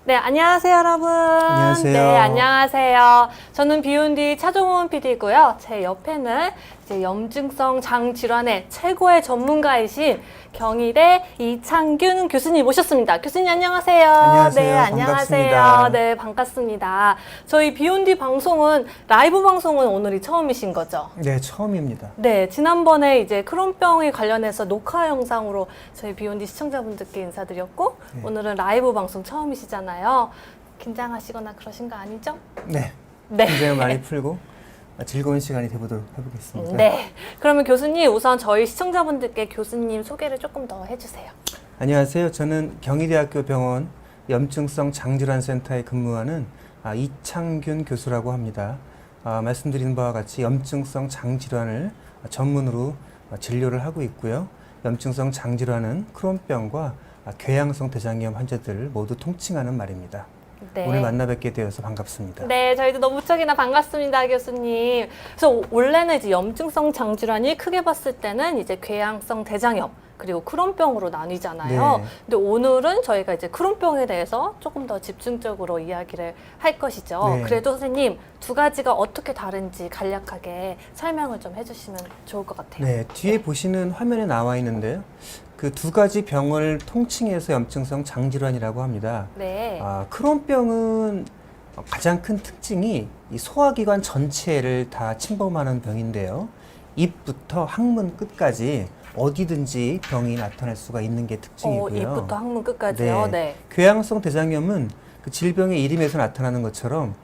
네, 안녕하세요, 여러분. 안녕하세요. 네, 안녕하세요. 저는 비욘디 차종훈 PD고요. 제 옆에는 이제 염증성 장 질환의 최고의 전문가이신 경희대 이창균 교수님 모셨습니다. 교수님 안녕하세요. 안녕하세요. 네, 안녕하세요. 반갑습니다. 네, 반갑습니다. 저희 비욘디 방송은 라이브 방송은 오늘이 처음이신 거죠? 네, 처음입니다. 네, 지난번에 이제 크론병에 관련해서 녹화 영상으로 저희 비욘디 시청자분들께 인사드렸고 네. 오늘은 라이브 방송 처음이시잖아요. 긴장하시거나 그러신 거 아니죠? 네, 네. 긴장을 많이 풀고 즐거운 시간이 되보도록 해보겠습니다. 네. 그러면 교수님 우선 저희 시청자분들께 교수님 소개를 조금 더 해주세요. 안녕하세요. 저는 경희대학교 병원 염증성 장질환센터에 근무하는 이창균 교수라고 합니다. 말씀드린 바와 같이 염증성 장질환을 전문으로 진료를 하고 있고요. 염증성 장질환은 크론병과 궤양성 대장염 환자들을 모두 통칭하는 말입니다. 네. 오늘 만나 뵙게 되어서 반갑습니다. 네, 저희도 너무 무척이나 반갑습니다, 교수님. 그래서 원래는 이제 염증성 장질환이 크게 봤을 때는 이제 궤양성 대장염 그리고 크론병으로 나뉘잖아요. 네. 근데 오늘은 저희가 이제 크론병에 대해서 조금 더 집중적으로 이야기를 할 것이죠. 네. 그래도 선생님 두 가지가 어떻게 다른지 간략하게 설명을 좀 해주시면 좋을 것 같아요. 네, 뒤에 보시는 화면에 나와 있는데요. 그 두 가지 병을 통칭해서 염증성 장질환이라고 합니다. 네. 크론병은 가장 큰 특징이 이 소화기관 전체를 다 침범하는 병인데요. 입부터 항문 끝까지 어디든지 병이 나타날 수가 있는 게 특징이고요. 입부터 항문 끝까지요. 네. 네. 궤양성 대장염은 그 질병의 이름에서 나타나는 것처럼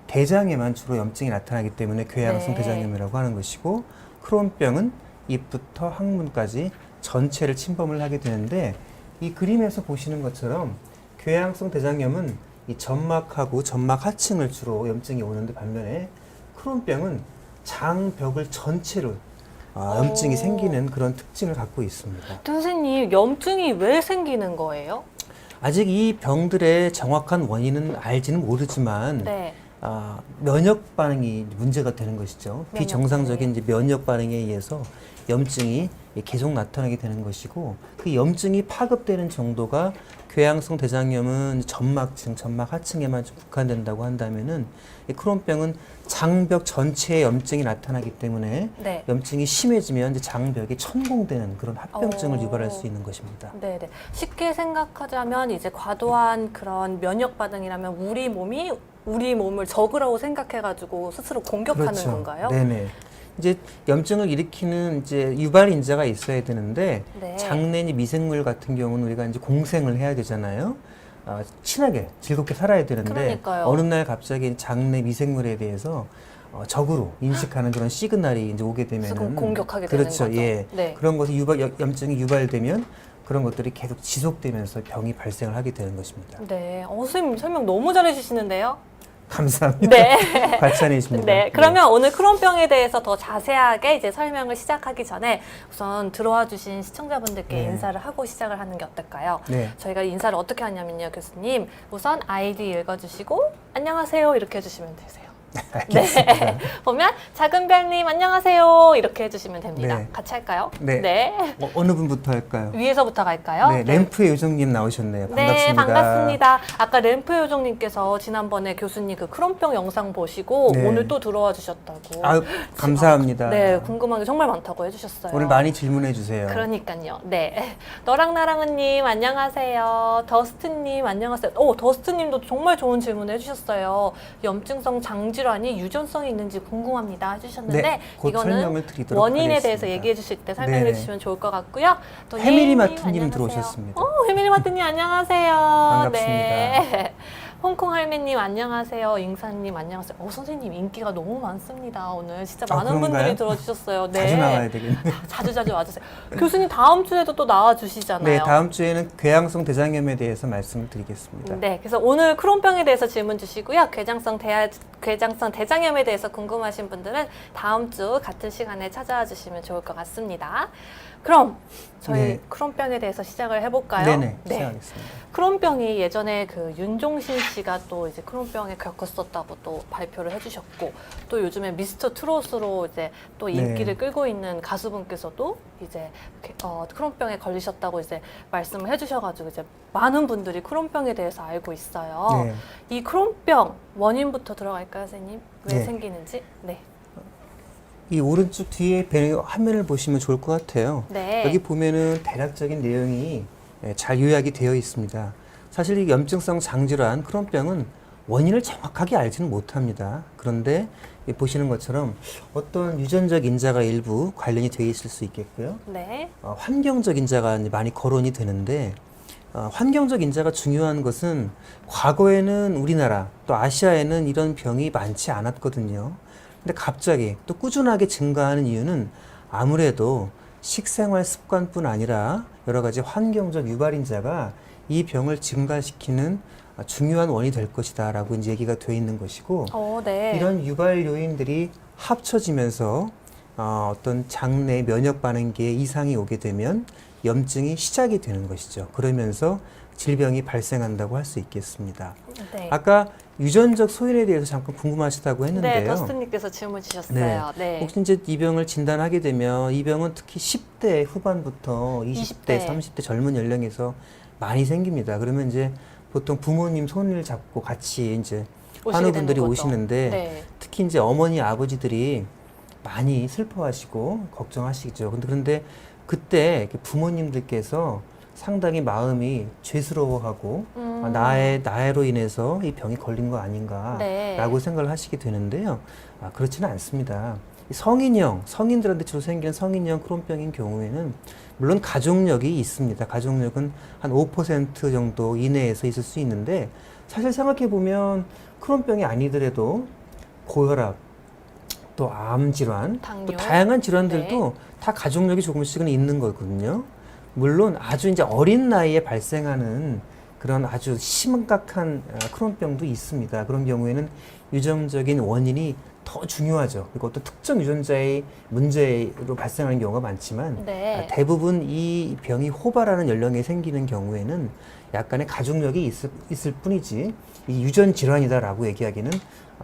대장에만 주로 염증이 나타나기 때문에 궤양성 네. 대장염이라고 하는 것이고, 크론병은 입부터 항문까지 전체를 침범을 하게 되는데, 이 그림에서 보시는 것처럼 궤양성 대장염은 이 점막하고 점막 하층을 주로 염증이 오는데, 반면에 크론병은 장벽을 전체로 염증이 생기는 그런 특징을 갖고 있습니다. 선생님, 염증이 왜 생기는 거예요? 아직 이 병들의 정확한 원인은 알지는 모르지만 네. 면역 반응이 문제가 되는 것이죠. 비정상적인 이제 면역 반응에 의해서 염증이 계속 나타나게 되는 것이고, 그 염증이 파급되는 정도가 궤양성 대장염은 점막층, 점막 하층에만 좀 국한된다고 한다면은, 이 크론병은 장벽 전체에 염증이 나타나기 때문에 네. 염증이 심해지면 이제 장벽이 천공되는 그런 합병증을 유발할 수 있는 것입니다. 네네. 쉽게 생각하자면 이제 과도한 그런 면역 반응이라면 우리 몸을 적으라고 생각해가지고 스스로 공격하는 그렇죠. 건가요? 네네. 이제 염증을 일으키는 이제 유발 인자가 있어야 되는데, 네. 장내 미생물 같은 경우는 우리가 이제 공생을 해야 되잖아요. 친하게 즐겁게 살아야 되는데, 그러니까요. 어느 날 갑자기 장내 미생물에 대해서 적으로 인식하는 그런 시그널이 이제 오게 되면은 공격하게 되는 그렇죠. 거죠. 예. 네. 그런 것이 염증이 유발되면 그런 것들이 계속 지속되면서 병이 발생을 하게 되는 것입니다. 네. 선생님 설명 너무 잘해주시는데요? 감사합니다. 네. 과찬이십니다. 네. 그러면 오늘 크론병에 대해서 더 자세하게 이제 설명을 시작하기 전에 우선 들어와 주신 시청자분들께 네. 인사를 하고 시작을 하는 게 어떨까요? 네. 저희가 인사를 어떻게 하냐면요, 교수님. 우선 아이디 읽어주시고 안녕하세요 이렇게 해주시면 되세요. 알겠습니다. 네. 보면 작은 별님 안녕하세요 이렇게 해주시면 됩니다. 네. 같이 할까요? 네. 어느 분부터 할까요? 위에서부터 갈까요? 네, 램프의 요정님 나오셨네요. 네, 반갑습니다. 반갑습니다. 아까 램프 요정님께서 지난번에 교수님 그 크론병 영상 보시고 네. 오늘 또 들어와 주셨다고. 아유, 감사합니다. 네, 궁금한 게 정말 많다고 해주셨어요. 오늘 많이 질문해 주세요. 그러니까요. 네. 너랑 나랑은님 안녕하세요. 더스트님 안녕하세요. 더스트님도 정말 좋은 질문 해주셨어요. 염증성 장질환이 유전성이 있는지 궁금합니다 해주셨는데 네, 곧 이거는 설명을 드리도록 원인에 하겠습니다. 대해서 얘기해 주실 때 설명해 네네. 주시면 좋을 것 같고요. 또 해밀이 예인님, 마트님 안녕하세요. 들어오셨습니다. 해밀이 마트님 안녕하세요. 반갑습니다. 네. 홍콩 할매님 안녕하세요. 잉사님 안녕하세요. 선생님 인기가 너무 많습니다. 오늘 진짜 많은 그런가요? 분들이 들어주셨어요. 네. 자주 나와야 되겠네. 자주 와주세요. 교수님 다음 주에도 또 나와주시잖아요. 네, 다음 주에는 궤양성 대장염에 대해서 말씀을 드리겠습니다. 네, 그래서 오늘 크론병에 대해서 질문 주시고요. 궤장성 대장염에 대해서 궁금하신 분들은 다음 주 같은 시간에 찾아와 주시면 좋을 것 같습니다. 그럼 저희 네. 크론병에 대해서 시작을 해볼까요? 네네, 시작하겠습니다. 크론병이 예전에 그 윤종신 씨가 또 이제 크론병에 겪었었다고 또 발표를 해주셨고, 또 요즘에 미스터 트롯으로 이제 또 인기를 네. 끌고 있는 가수분께서도 이제 크론병에 걸리셨다고 이제 말씀을 해주셔가지고 이제 많은 분들이 크론병에 대해서 알고 있어요. 네. 이 크론병 원인부터 들어갈까요, 선생님? 왜 네. 생기는지? 네. 이 오른쪽 뒤에 화면을 보시면 좋을 것 같아요. 네. 여기 보면은 대략적인 내용이 잘 요약이 되어 있습니다. 사실 이 염증성 장질환 크론병은 원인을 정확하게 알지는 못합니다. 그런데 보시는 것처럼 어떤 유전적 인자가 일부 관련이 되어 있을 수 있겠고요. 네. 환경적 인자가 많이 거론이 되는데 환경적 인자가 중요한 것은 과거에는 우리나라 또 아시아에는 이런 병이 많지 않았거든요. 근데 갑자기 또 꾸준하게 증가하는 이유는 아무래도 식생활 습관뿐 아니라 여러 가지 환경적 유발인자가 이 병을 증가시키는 중요한 원인이 될 것이다 라고 이제 얘기가 되어 있는 것이고, 네. 이런 유발 요인들이 합쳐지면서 어떤 장내 면역 반응기에 이상이 오게 되면 염증이 시작이 되는 것이죠. 그러면서 질병이 발생한다고 할 수 있겠습니다. 네. 아까 유전적 소인에 대해서 잠깐 궁금하시다고 했는데요. 네, 더스트님께서 질문 주셨어요. 네. 혹시 이제 이 병을 진단하게 되면 이 병은 특히 10대 후반부터 20대, 30대 젊은 연령에서 많이 생깁니다. 그러면 이제 보통 부모님 손을 잡고 같이 이제 환우분들이 오시는데 네. 특히 이제 어머니, 아버지들이 많이 슬퍼하시고 걱정하시죠. 그런데 그때 부모님들께서 상당히 마음이 죄스러워하고 나로 인해서 이 병이 걸린 거 아닌가라고 네. 생각을 하시게 되는데요. 그렇지는 않습니다. 성인들한테 주로 생기는 성인형 크론병인 경우에는 물론 가족력이 있습니다. 가족력은 한 5% 정도 이내에서 있을 수 있는데, 사실 생각해 보면 크론병이 아니더라도 고혈압, 또 암 질환, 당뇨. 또 다양한 질환들도 다 가족력이 조금씩은 있는 거거든요. 물론 아주 이제 어린 나이에 발생하는 그런 아주 심각한 크론병도 있습니다. 그런 경우에는 유전적인 원인이 더 중요하죠. 그리고 또 특정 유전자의 문제로 발생하는 경우가 많지만 네. 대부분 이 병이 호발하는 연령에 생기는 경우에는 약간의 가족력이 있을 뿐이지 이 유전 질환이다라고 얘기하기는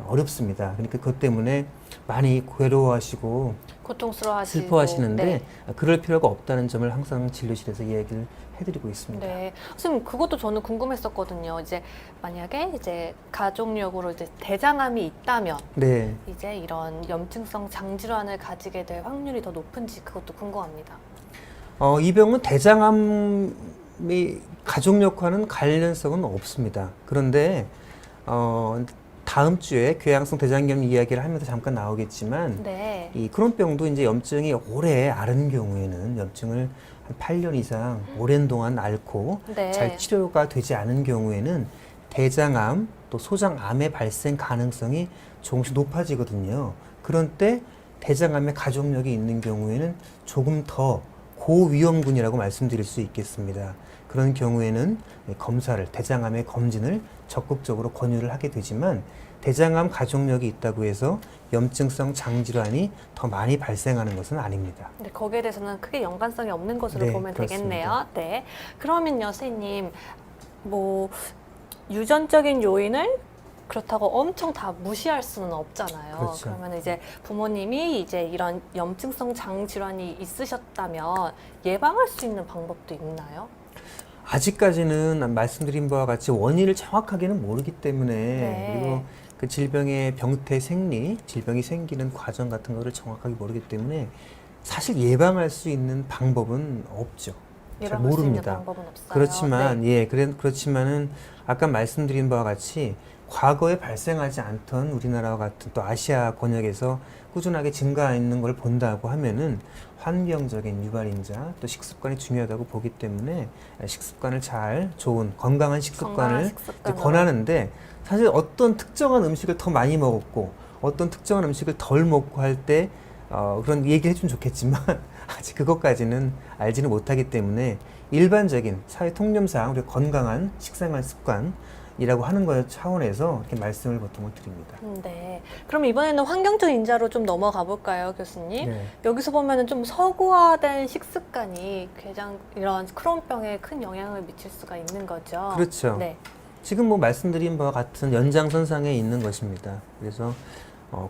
어렵습니다. 그러니까 그것 때문에 많이 괴로워하시고 고통스러워하시고 슬퍼하시는데 네. 그럴 필요가 없다는 점을 항상 진료실에서 얘기를 해드리고 있습니다. 네. 선생님, 그것도 저는 궁금했었거든요. 이제 만약에 이제 가족력으로 이제 대장암이 있다면 네. 이제 이런 염증성 장질환을 가지게 될 확률이 더 높은지 그것도 궁금합니다. 이 병은 대장암이 가족력과는 관련성은 없습니다. 그런데 다음 주에 궤양성 대장염 이야기를 하면서 잠깐 나오겠지만 네. 이 크론병도 이제 염증이 오래 앓은 경우에는 염증을 한 8년 이상 오랜 동안 앓고 네. 잘 치료가 되지 않은 경우에는 대장암 또 소장암의 발생 가능성이 조금씩 높아지거든요. 그런 때 대장암의 가족력이 있는 경우에는 조금 더 고위험군이라고 말씀드릴 수 있겠습니다. 그런 경우에는 대장암의 검진을 적극적으로 권유를 하게 되지만, 대장암 가족력이 있다고 해서 염증성 장질환이 더 많이 발생하는 것은 아닙니다. 네, 거기에 대해서는 크게 연관성이 없는 것으로 네, 보면 그렇습니다. 되겠네요. 네. 그러면요, 선생님, 뭐 유전적인 요인을 그렇다고 엄청 다 무시할 수는 없잖아요. 그렇죠. 그러면 이제 부모님이 이제 이런 염증성 장질환이 있으셨다면 예방할 수 있는 방법도 있나요? 아직까지는 말씀드린 바와 같이 원인을 정확하게는 모르기 때문에 네. 그리고 그 질병의 병태 생리, 질병이 생기는 과정 같은 거를 정확하게 모르기 때문에 사실 예방할 수 있는 방법은 없죠. 잘 예방할 수 있는 모릅니다. 방법은 없어요. 그렇지만 네. 그렇지만은 아까 말씀드린 바와 같이 과거에 발생하지 않던 우리나라와 같은 또 아시아 권역에서 꾸준하게 증가하는 걸 본다고 하면은 환경적인 유발인자 또 식습관이 중요하다고 보기 때문에 식습관을 좋은 건강한 식습관을 권하는데, 사실 어떤 특정한 음식을 더 많이 먹었고 어떤 특정한 음식을 덜 먹고 할 때 그런 얘기를 해주면 좋겠지만 아직 그것까지는 알지는 못하기 때문에 일반적인 사회 통념상 우리 건강한 식생활 습관, 이라고 하는 것 차원에서 이렇게 말씀을 보통을 드립니다. 네. 그럼 이번에는 환경적 인자로 좀 넘어가 볼까요, 교수님? 네. 여기서 보면은 좀 서구화된 식습관이 궤장 이런 크론병에 큰 영향을 미칠 수가 있는 거죠. 그렇죠. 네. 지금 뭐 말씀드린 바와 같은 연장선상에 있는 것입니다. 그래서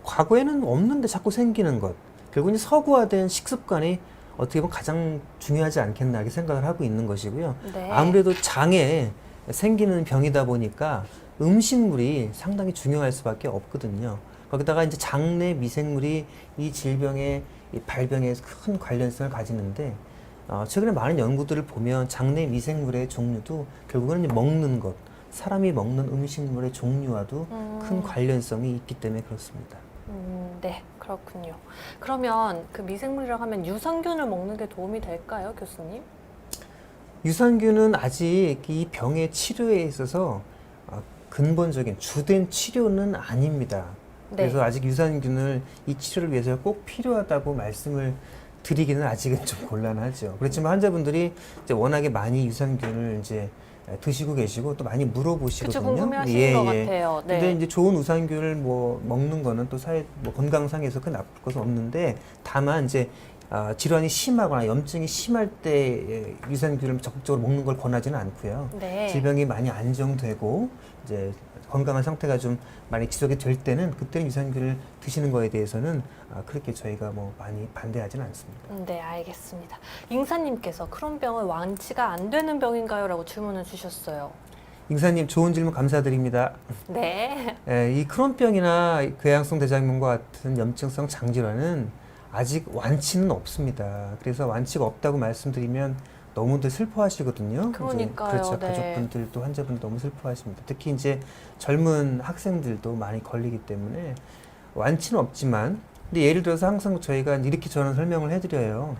과거에는 없는데 자꾸 생기는 것. 결국은 서구화된 식습관이 어떻게 보면 가장 중요하지 않겠나 이렇게 생각을 하고 있는 것이고요. 네. 아무래도 장에 생기는 병이다 보니까 음식물이 상당히 중요할 수밖에 없거든요. 거기다가 이제 장내 미생물이 이 질병의 이 발병에 큰 관련성을 가지는데 최근에 많은 연구들을 보면 장내 미생물의 종류도 결국은 먹는 것, 사람이 먹는 음식물의 종류와도 큰 관련성이 있기 때문에 그렇습니다. 네, 그렇군요. 그러면 그 미생물이라고 하면 유산균을 먹는 게 도움이 될까요, 교수님? 유산균은 아직 이 병의 치료에 있어서 근본적인 주된 치료는 아닙니다. 네. 그래서 아직 유산균을 이 치료를 위해서 꼭 필요하다고 말씀을 드리기는 아직은 좀 곤란하죠. 그렇지만 환자분들이 이제 워낙에 많이 유산균을 이제 드시고 계시고 또 많이 물어보시거든요. 그쵸, 궁금해하시는 것 같아요. 네. 근데 이제 좋은 유산균을 뭐 먹는 거는 또 사회 뭐 건강상에서 큰 나쁠 것은 없는데 다만 이제 질환이 심하거나 염증이 심할 때 유산균을 적극적으로 먹는 걸 권하지는 않고요. 네. 질병이 많이 안정되고 이제 건강한 상태가 좀 많이 지속이 될 때는 그때는 유산균을 드시는 거에 대해서는 그렇게 저희가 뭐 많이 반대하지는 않습니다. 네, 알겠습니다. 잉사님께서 크론병은 완치가 안 되는 병인가요? 라고 질문을 주셨어요. 잉사님 좋은 질문 감사드립니다. 네. 이 크론병이나 궤양성 대장염과 같은 염증성 장질환은 아직 완치는 없습니다. 그래서 완치가 없다고 말씀드리면 너무들 슬퍼하시거든요. 그러니까요. 그렇죠. 네. 가족분들도 환자분들 너무 슬퍼하십니다. 특히 이제 젊은 학생들도 많이 걸리기 때문에 완치는 없지만, 근데 예를 들어서 항상 저희가 이렇게 저는 설명을 해드려요.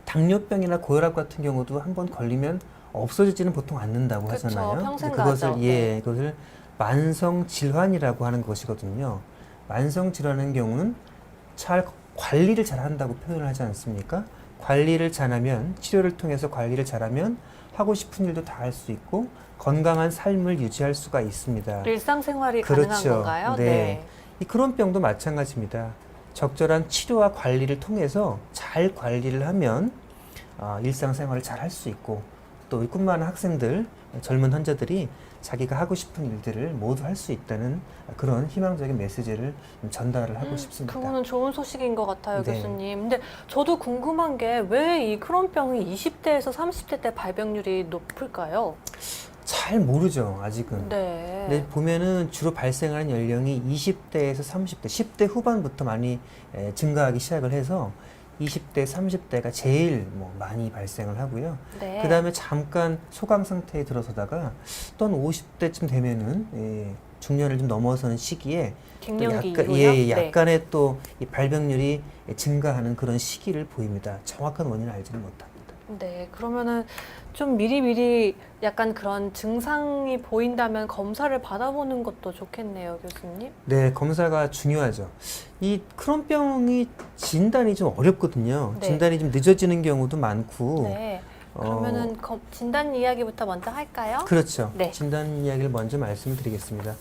당뇨병이나 고혈압 같은 경우도 한번 걸리면 없어지지는 보통 않는다고 그쵸, 하잖아요. 평생 근데 그것을 가죠. 네. 그것을 만성 질환이라고 하는 것이거든요. 만성 질환의 경우는 잘 관리를 잘 한다고 표현을 하지 않습니까? 관리를 잘하면, 치료를 통해서 관리를 잘하면 하고 싶은 일도 다 할 수 있고 건강한 삶을 유지할 수가 있습니다. 일상생활이 가능한 그렇죠. 건가요? 네. 이 크론병도 마찬가지입니다. 적절한 치료와 관리를 통해서 잘 관리를 하면 일상생활을 잘 할 수 있고 또 꿈 많은 학생들, 젊은 환자들이 자기가 하고 싶은 일들을 모두 할 수 있다는 그런 희망적인 메시지를 전달을 하고 싶습니다. 그거는 좋은 소식인 것 같아요, 네. 교수님. 근데 저도 궁금한 게 왜 이 크론병이 20대에서 30대 때 발병률이 높을까요? 잘 모르죠, 아직은. 네. 근데 보면은 주로 발생하는 연령이 20대에서 30대, 10대 후반부터 많이 증가하기 시작을 해서 20대, 30대가 제일 뭐 많이 발생을 하고요. 네. 그 다음에 잠깐 소강 상태에 들어서다가 또 한 50대쯤 되면은 중년을 좀 넘어서는 시기에 또 갱년기 약간, 이후요? 네. 약간의 또 이 발병률이 증가하는 그런 시기를 보입니다. 정확한 원인을 알지는 못합니다. 네, 그러면은 좀 미리미리 약간 그런 증상이 보인다면 검사를 받아보는 것도 좋겠네요, 교수님. 네, 검사가 중요하죠. 이 크론병이 진단이 좀 어렵거든요. 네. 진단이 좀 늦어지는 경우도 많고. 네. 그러면은 진단 이야기부터 먼저 할까요? 그렇죠. 네. 진단 이야기를 먼저 말씀드리겠습니다.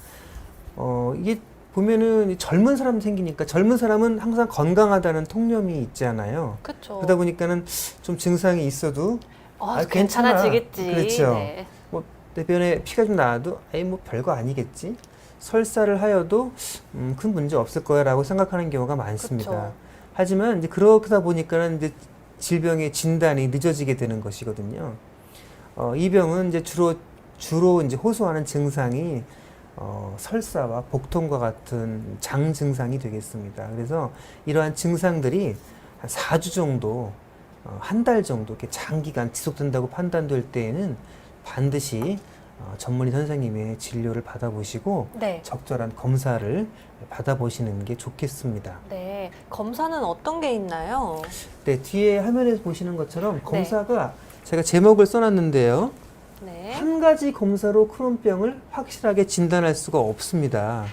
이게 보면은 젊은 사람 생기니까 젊은 사람은 항상 건강하다는 통념이 있잖아요. 그렇죠. 그러다 보니까는 좀 증상이 있어도 괜찮아지겠지. 그렇죠. 네. 뭐 대변에 피가 좀 나와도 에이 뭐 별거 아니겠지. 설사를 하여도 큰 문제 없을 거야라고 생각하는 경우가 많습니다. 그쵸. 하지만 이제 그러다 보니까는 이제 질병의 진단이 늦어지게 되는 것이거든요. 이 병은 이제 주로 이제 호소하는 증상이 설사와 복통과 같은 장 증상이 되겠습니다. 그래서 이러한 증상들이 한 4주 정도, 한 달 정도 이렇게 장기간 지속된다고 판단될 때에는 반드시 전문의 선생님의 진료를 받아보시고 네. 적절한 검사를 받아보시는 게 좋겠습니다. 네. 검사는 어떤 게 있나요? 네, 뒤에 화면에서 보시는 것처럼 검사가 제가 제목을 써놨는데요. 네. 한 가지 검사로 크론병을 확실하게 진단할 수가 없습니다.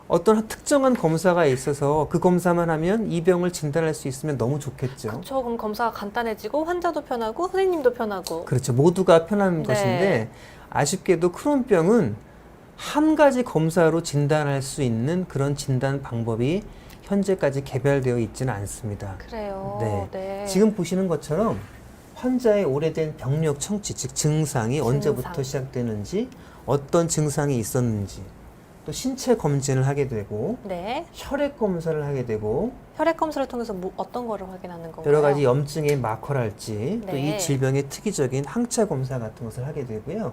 어떤 특정한 검사가 있어서 그 검사만 하면 이 병을 진단할 수 있으면 너무 좋겠죠. 그렇죠. 그럼 검사가 간단해지고 환자도 편하고 선생님도 편하고. 그렇죠. 모두가 편한 네. 것인데 아쉽게도 크론병은 한 가지 검사로 진단할 수 있는 그런 진단 방법이 현재까지 개발되어 있지는 않습니다. 그래요. 네. 네. 지금 보시는 것처럼 환자의 오래된 병력 청취, 즉 증상이 증상. 언제부터 시작되는지, 어떤 증상이 있었는지, 또 신체 검진을 하게 되고 네. 혈액 검사를 하게 되고 혈액 검사를 통해서 어떤 거를 확인하는 건가요? 여러 가지 염증의 마커랄지 또 이 네. 질병의 특이적인 항체 검사 같은 것을 하게 되고요.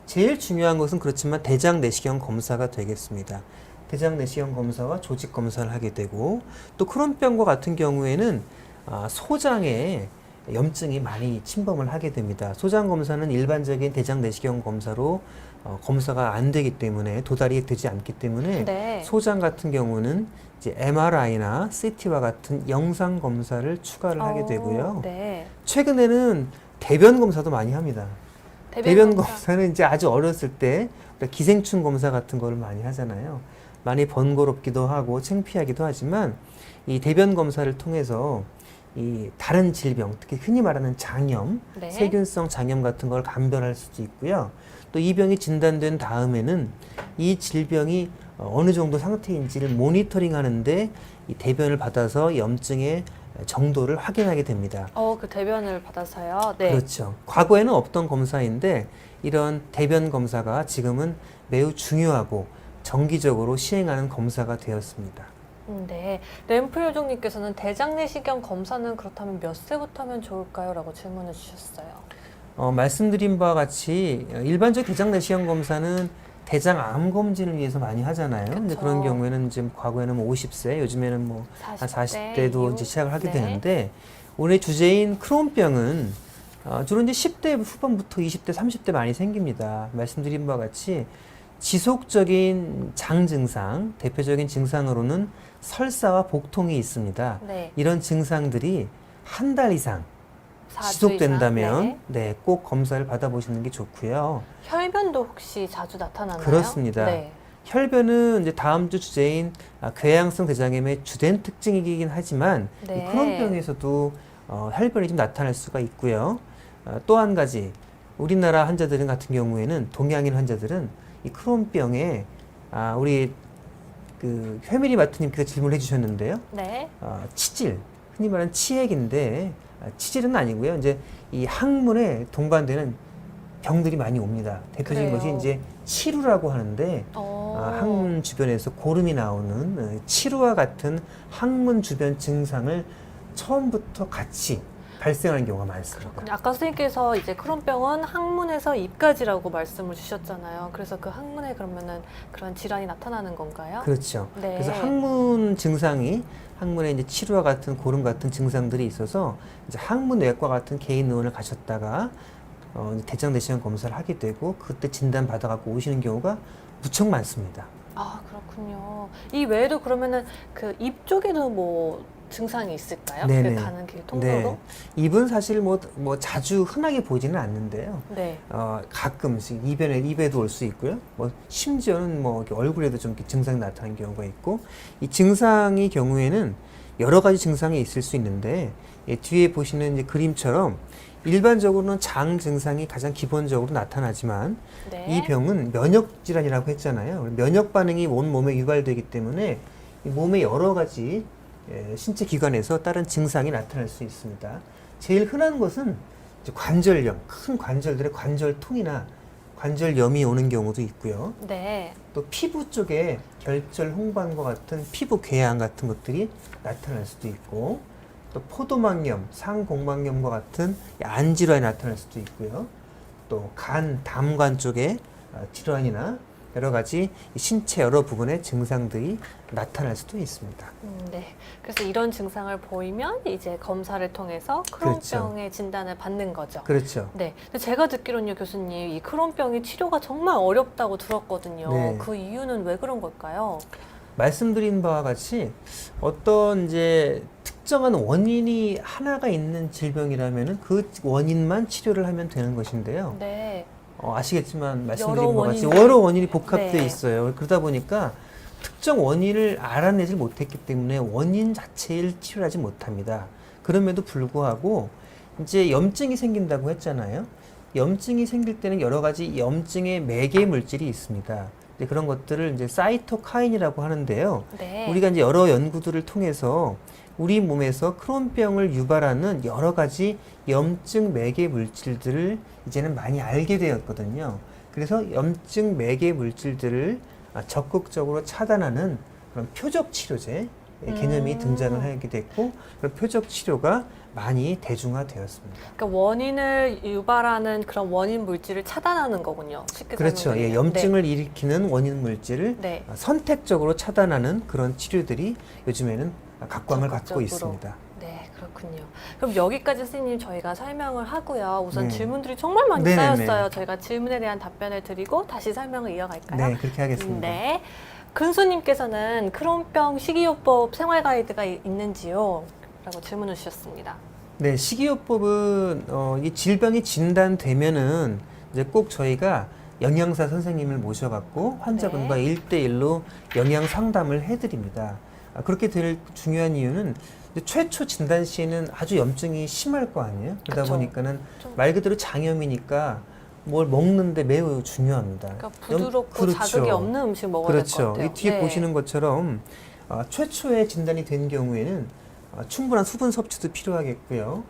제일 중요한 것은 그렇지만 대장 내시경 검사가 되겠습니다. 대장 내시경 검사와 조직 검사를 하게 되고 또 크론병과 같은 경우에는 소장에 염증이 많이 침범을 하게 됩니다. 소장 검사는 일반적인 대장 내시경 검사로 검사가 안 되기 때문에 도달이 되지 않기 때문에 네. 소장 같은 경우는 이제 MRI나 CT와 같은 영상 검사를 추가를 하게 되고요. 네. 최근에는 대변 검사도 많이 합니다. 대변 검사는 이제 아주 어렸을 때 기생충 검사 같은 거를 많이 하잖아요. 많이 번거롭기도 하고 창피하기도 하지만 이 대변 검사를 통해서 이 다른 질병, 특히 흔히 말하는 장염, 네. 세균성 장염 같은 걸 감별할 수도 있고요. 또 이 병이 진단된 다음에는 이 질병이 어느 정도 상태인지를 모니터링 하는데 이 대변을 받아서 염증의 정도를 확인하게 됩니다. 그 대변을 받아서요. 네. 그렇죠. 과거에는 없던 검사인데 이런 대변 검사가 지금은 매우 중요하고 정기적으로 시행하는 검사가 되었습니다. 네. 램프요정님께서는 대장 내시경 검사는 그렇다면 몇 세부터 하면 좋을까요? 라고 질문해 주셨어요. 말씀드린 바와 같이 일반적 대장 내시경 검사는 대장 암 검진을 위해서 많이 하잖아요. 근데 그런 경우에는 지금 과거에는 뭐 50세, 요즘에는 뭐 한 40대도 이제 시작을 하게 되는데 오늘 주제인 크론병은 주로 이제 10대 후반부터 20대, 30대 많이 생깁니다. 말씀드린 바와 같이 지속적인 장 증상, 대표적인 증상으로는 설사와 복통이 있습니다. 네. 이런 증상들이 한 달 이상 4주 지속된다면 이상? 네. 꼭 검사를 받아보시는 게 좋고요. 혈변도 혹시 자주 나타나나요? 그렇습니다. 네. 혈변은 이제 다음 주 주제인 궤양성 대장염의 주된 특징이긴 하지만 네. 이 크론병에서도 혈변이 좀 나타날 수가 있고요. 또 한 가지 우리나라 환자들 같은 경우에는 동양인 환자들은 이 크론병에 우리 그 회밀이 마트님께서 질문해 주셨는데요. 네. 치질, 흔히 말하는 치액인데 치질은 아니고요. 이제 이 항문에 동반되는 병들이 많이 옵니다. 대표적인 그래요. 것이 이제 치루라고 하는데 항문 주변에서 고름이 나오는 치루와 같은 항문 주변 증상을 처음부터 같이 발생하는 경우가 많습니다. 근데 아까 선생님께서 이제 크론병은 항문에서 입까지라고 말씀을 주셨잖아요. 그래서 그 항문에 그러면은 그런 질환이 나타나는 건가요? 그렇죠. 네. 그래서 항문 증상이 항문에 이제 치루와 같은 고름 같은 증상들이 있어서 이제 항문외과 같은 개인 의원을 가셨다가 대장 내시경 검사를 하게 되고 그때 진단 받아갖고 오시는 경우가 무척 많습니다. 그렇군요. 이 외에도 그러면은 그 입 쪽에도 뭐 증상이 있을까요? 네네. 그 가는 길 통로로? 네. 입은 사실 뭐 자주 흔하게 보지는 않는데요. 네. 가끔씩 입에도 올 수 있고요. 뭐 심지어는 뭐 이렇게 얼굴에도 좀 이렇게 증상이 나타나는 경우가 있고 이 증상의 경우에는 여러 가지 증상이 있을 수 있는데 뒤에 보시는 이제 그림처럼 일반적으로는 장 증상이 가장 기본적으로 나타나지만 네. 이 병은 면역 질환이라고 했잖아요. 면역 반응이 온 몸에 유발되기 때문에 이 몸의 여러 가지 신체 기관에서 다른 증상이 나타날 수 있습니다. 제일 흔한 것은 이제 관절염, 큰 관절들의 관절통이나 관절염이 오는 경우도 있고요. 네. 또 피부 쪽에 결절 홍반과 같은 피부 궤양 같은 것들이 나타날 수도 있고 또 포도막염, 상공막염과 같은 안 질환이 나타날 수도 있고요. 또 간, 담관 쪽에 질환이나 여러 가지 신체 여러 부분의 증상들이 나타날 수도 있습니다. 네. 그래서 이런 증상을 보이면 이제 검사를 통해서 크론병의 진단을 받는 거죠. 그렇죠. 네. 근데 제가 듣기로는요, 교수님, 이 크론병이 치료가 정말 어렵다고 들었거든요. 네. 그 이유는 왜 그런 걸까요? 말씀드린 바와 같이 어떤 이제 특정한 원인이 하나가 있는 질병이라면은 그 원인만 치료를 하면 되는 것인데요. 네. 아시겠지만 말씀드린 바와 같이 원인이- 여러 원인이 복합되어 네. 있어요. 그러다 보니까 특정 원인을 알아내지 못했기 때문에 원인 자체를 치료하지 못합니다. 그럼에도 불구하고 이제 염증이 생긴다고 했잖아요. 염증이 생길 때는 여러 가지 염증의 매개 물질이 있습니다. 이제 그런 것들을 이제 사이토카인이라고 하는데요. 네. 우리가 이제 여러 연구들을 통해서 우리 몸에서 크론병을 유발하는 여러 가지 염증 매개 물질들을 이제는 많이 알게 되었거든요. 그래서 염증 매개 물질들을 적극적으로 차단하는 그런 표적 치료제 개념이 등장을 하게 됐고, 그런 표적 치료가 많이 대중화되었습니다. 그러니까 원인을 유발하는 그런 원인 물질을 차단하는 거군요. 쉽게 그렇죠. 설명드리면. 예, 염증을 일으키는 원인 물질을 네. 선택적으로 차단하는 그런 치료들이 요즘에는 각광을 받고 적극적으로. 있습니다. 네, 그렇군요. 그럼 여기까지 선생님 저희가 설명을 하고요. 우선 네. 질문들이 정말 많이 네네네. 쌓였어요. 저희가 질문에 대한 답변을 드리고 다시 설명을 이어갈까요? 네, 그렇게 하겠습니다. 네. 근수님께서는 크론병 식이요법 생활 가이드가 있는지요? 라고 질문을 주셨습니다. 네, 식이요법은 이 질병이 진단되면은 이제 꼭 저희가 영양사 선생님을 모셔갖고 환자분과 네. 1대1로 영양 상담을 해드립니다. 그렇게 될 중요한 이유는 이제 최초 진단 시에는 아주 염증이 심할 거 아니에요? 그러다 그쵸. 보니까는 좀- 말 그대로 장염이니까 뭘 먹는데 매우 중요합니다. 그러니까 부드럽고 그렇죠. 자극이 없는 음식 먹어야 될 것 그렇죠. 같아요. 이 뒤에 네. 보시는 것처럼 최초에 진단이 된 경우에는 충분한 수분 섭취도 필요하겠고요.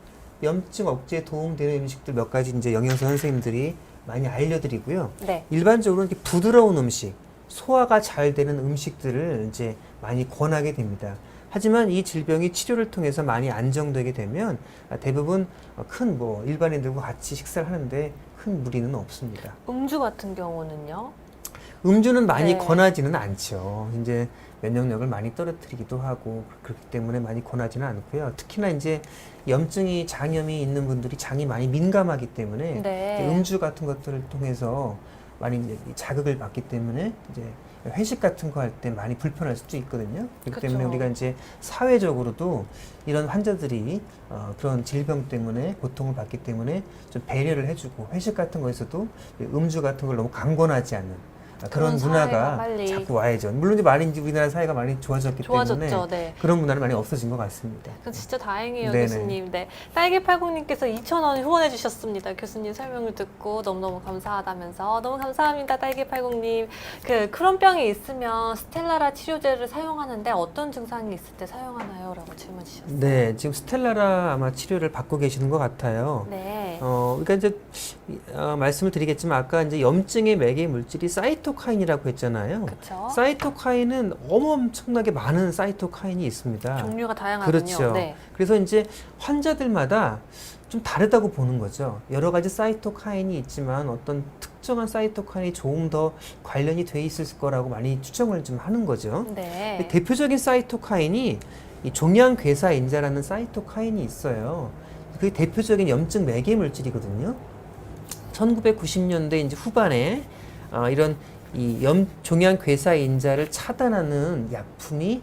염증 억제에 도움되는 음식들 몇 가지 이제 영양사 선생님들이 많이 알려드리고요. 네. 일반적으로 이렇게 부드러운 음식, 소화가 잘 되는 음식들을 이제 많이 권하게 됩니다. 하지만 이 질병이 치료를 통해서 많이 안정되게 되면 대부분 큰 일반인들과 같이 식사를 하는데 큰 무리는 없습니다. 음주 같은 경우는요? 음주는 많이 네. 권하지는 않죠. 이제 면역력을 많이 떨어뜨리기도 하고 그렇기 때문에 많이 권하지는 않고요. 특히나 이제 염증이 장염이 있는 분들이 장이 많이 민감하기 때문에 네. 이제 음주 같은 것들을 통해서 많이 이제 자극을 받기 때문에 이제 회식 같은 거 할 때 많이 불편할 수도 있거든요. 그렇기 그쵸. 때문에 우리가 이제 사회적으로도 이런 환자들이 그런 질병 때문에 고통을 받기 때문에 좀 배려를 해주고 회식 같은 거에서도 음주 같은 걸 너무 강권하지 않는 그런 그런 문화가 사회가 빨리 자꾸 와야죠. 물론 이제 많이 이제 우리나라 사회가 많이 좋아졌기 때문에 좋아졌죠. 네. 그런 문화는 많이 없어진 것 같습니다. 그 진짜 다행이에요, 네네. 교수님. 네. 딸기팔공님께서 2,000원 후원해 주셨습니다. 교수님 설명을 듣고 너무너무 감사하다면서 너무 감사합니다, 딸기팔공님. 그 크론병이 있으면 스텔라라 치료제를 사용하는데 어떤 증상이 있을 때 사용하나요? 라고 질문 주셨어요. 네, 지금 스텔라라 아마 치료를 받고 계시는 것 같아요. 네. 그러니까 이제 말씀을 드리겠지만 아까 이제 염증의 매개 물질이 사이토카인이라고 했잖아요. 그렇죠. 사이토카인은 엄청나게 많은 사이토카인이 있습니다. 종류가 다양하군요. 그렇죠. 네. 그래서 이제 환자들마다 좀 다르다고 보는 거죠. 여러 가지 사이토카인이 있지만 어떤 특정한 사이토카인이 조금 더 관련이 돼 있을 거라고 많이 추정을 좀 하는 거죠. 네. 근데 대표적인 사이토카인이 이 종양괴사인자라는 사이토카인이 있어요. 그게 대표적인 염증 매개 물질이거든요. 1990년대 이제 후반에 이런 이 종양괴사인자를 차단하는 약품이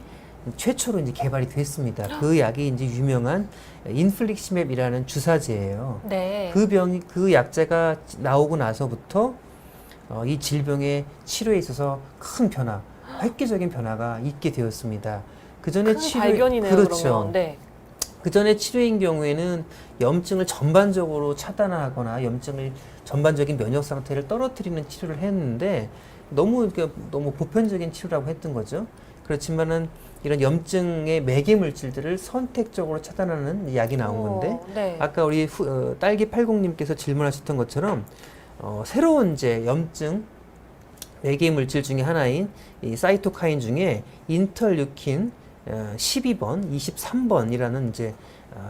최초로 이제 개발이 됐습니다. 그 약이 이제 유명한 인플릭시맵이라는 주사제예요. 네. 그 약제가 나오고 나서부터 이 질병의 치료에 있어서 큰 변화, 획기적인 변화가 있게 되었습니다. 그 전에 큰 발견이네요. 그렇죠. 그러면. 네. 그 전에 치료인 경우에는 염증을 전반적으로 차단하거나 염증을 전반적인 면역 상태를 떨어뜨리는 치료를 했는데 너무 보편적인 치료라고 했던 거죠. 그렇지만은 이런 염증의 매개 물질들을 선택적으로 차단하는 약이 나온 건데 네. 아까 우리 딸기 80님께서 질문하셨던 것처럼 새로운 이제 염증 매개 물질 중에 하나인 이 사이토카인 중에 인터류킨 12번, 23번이라는 이제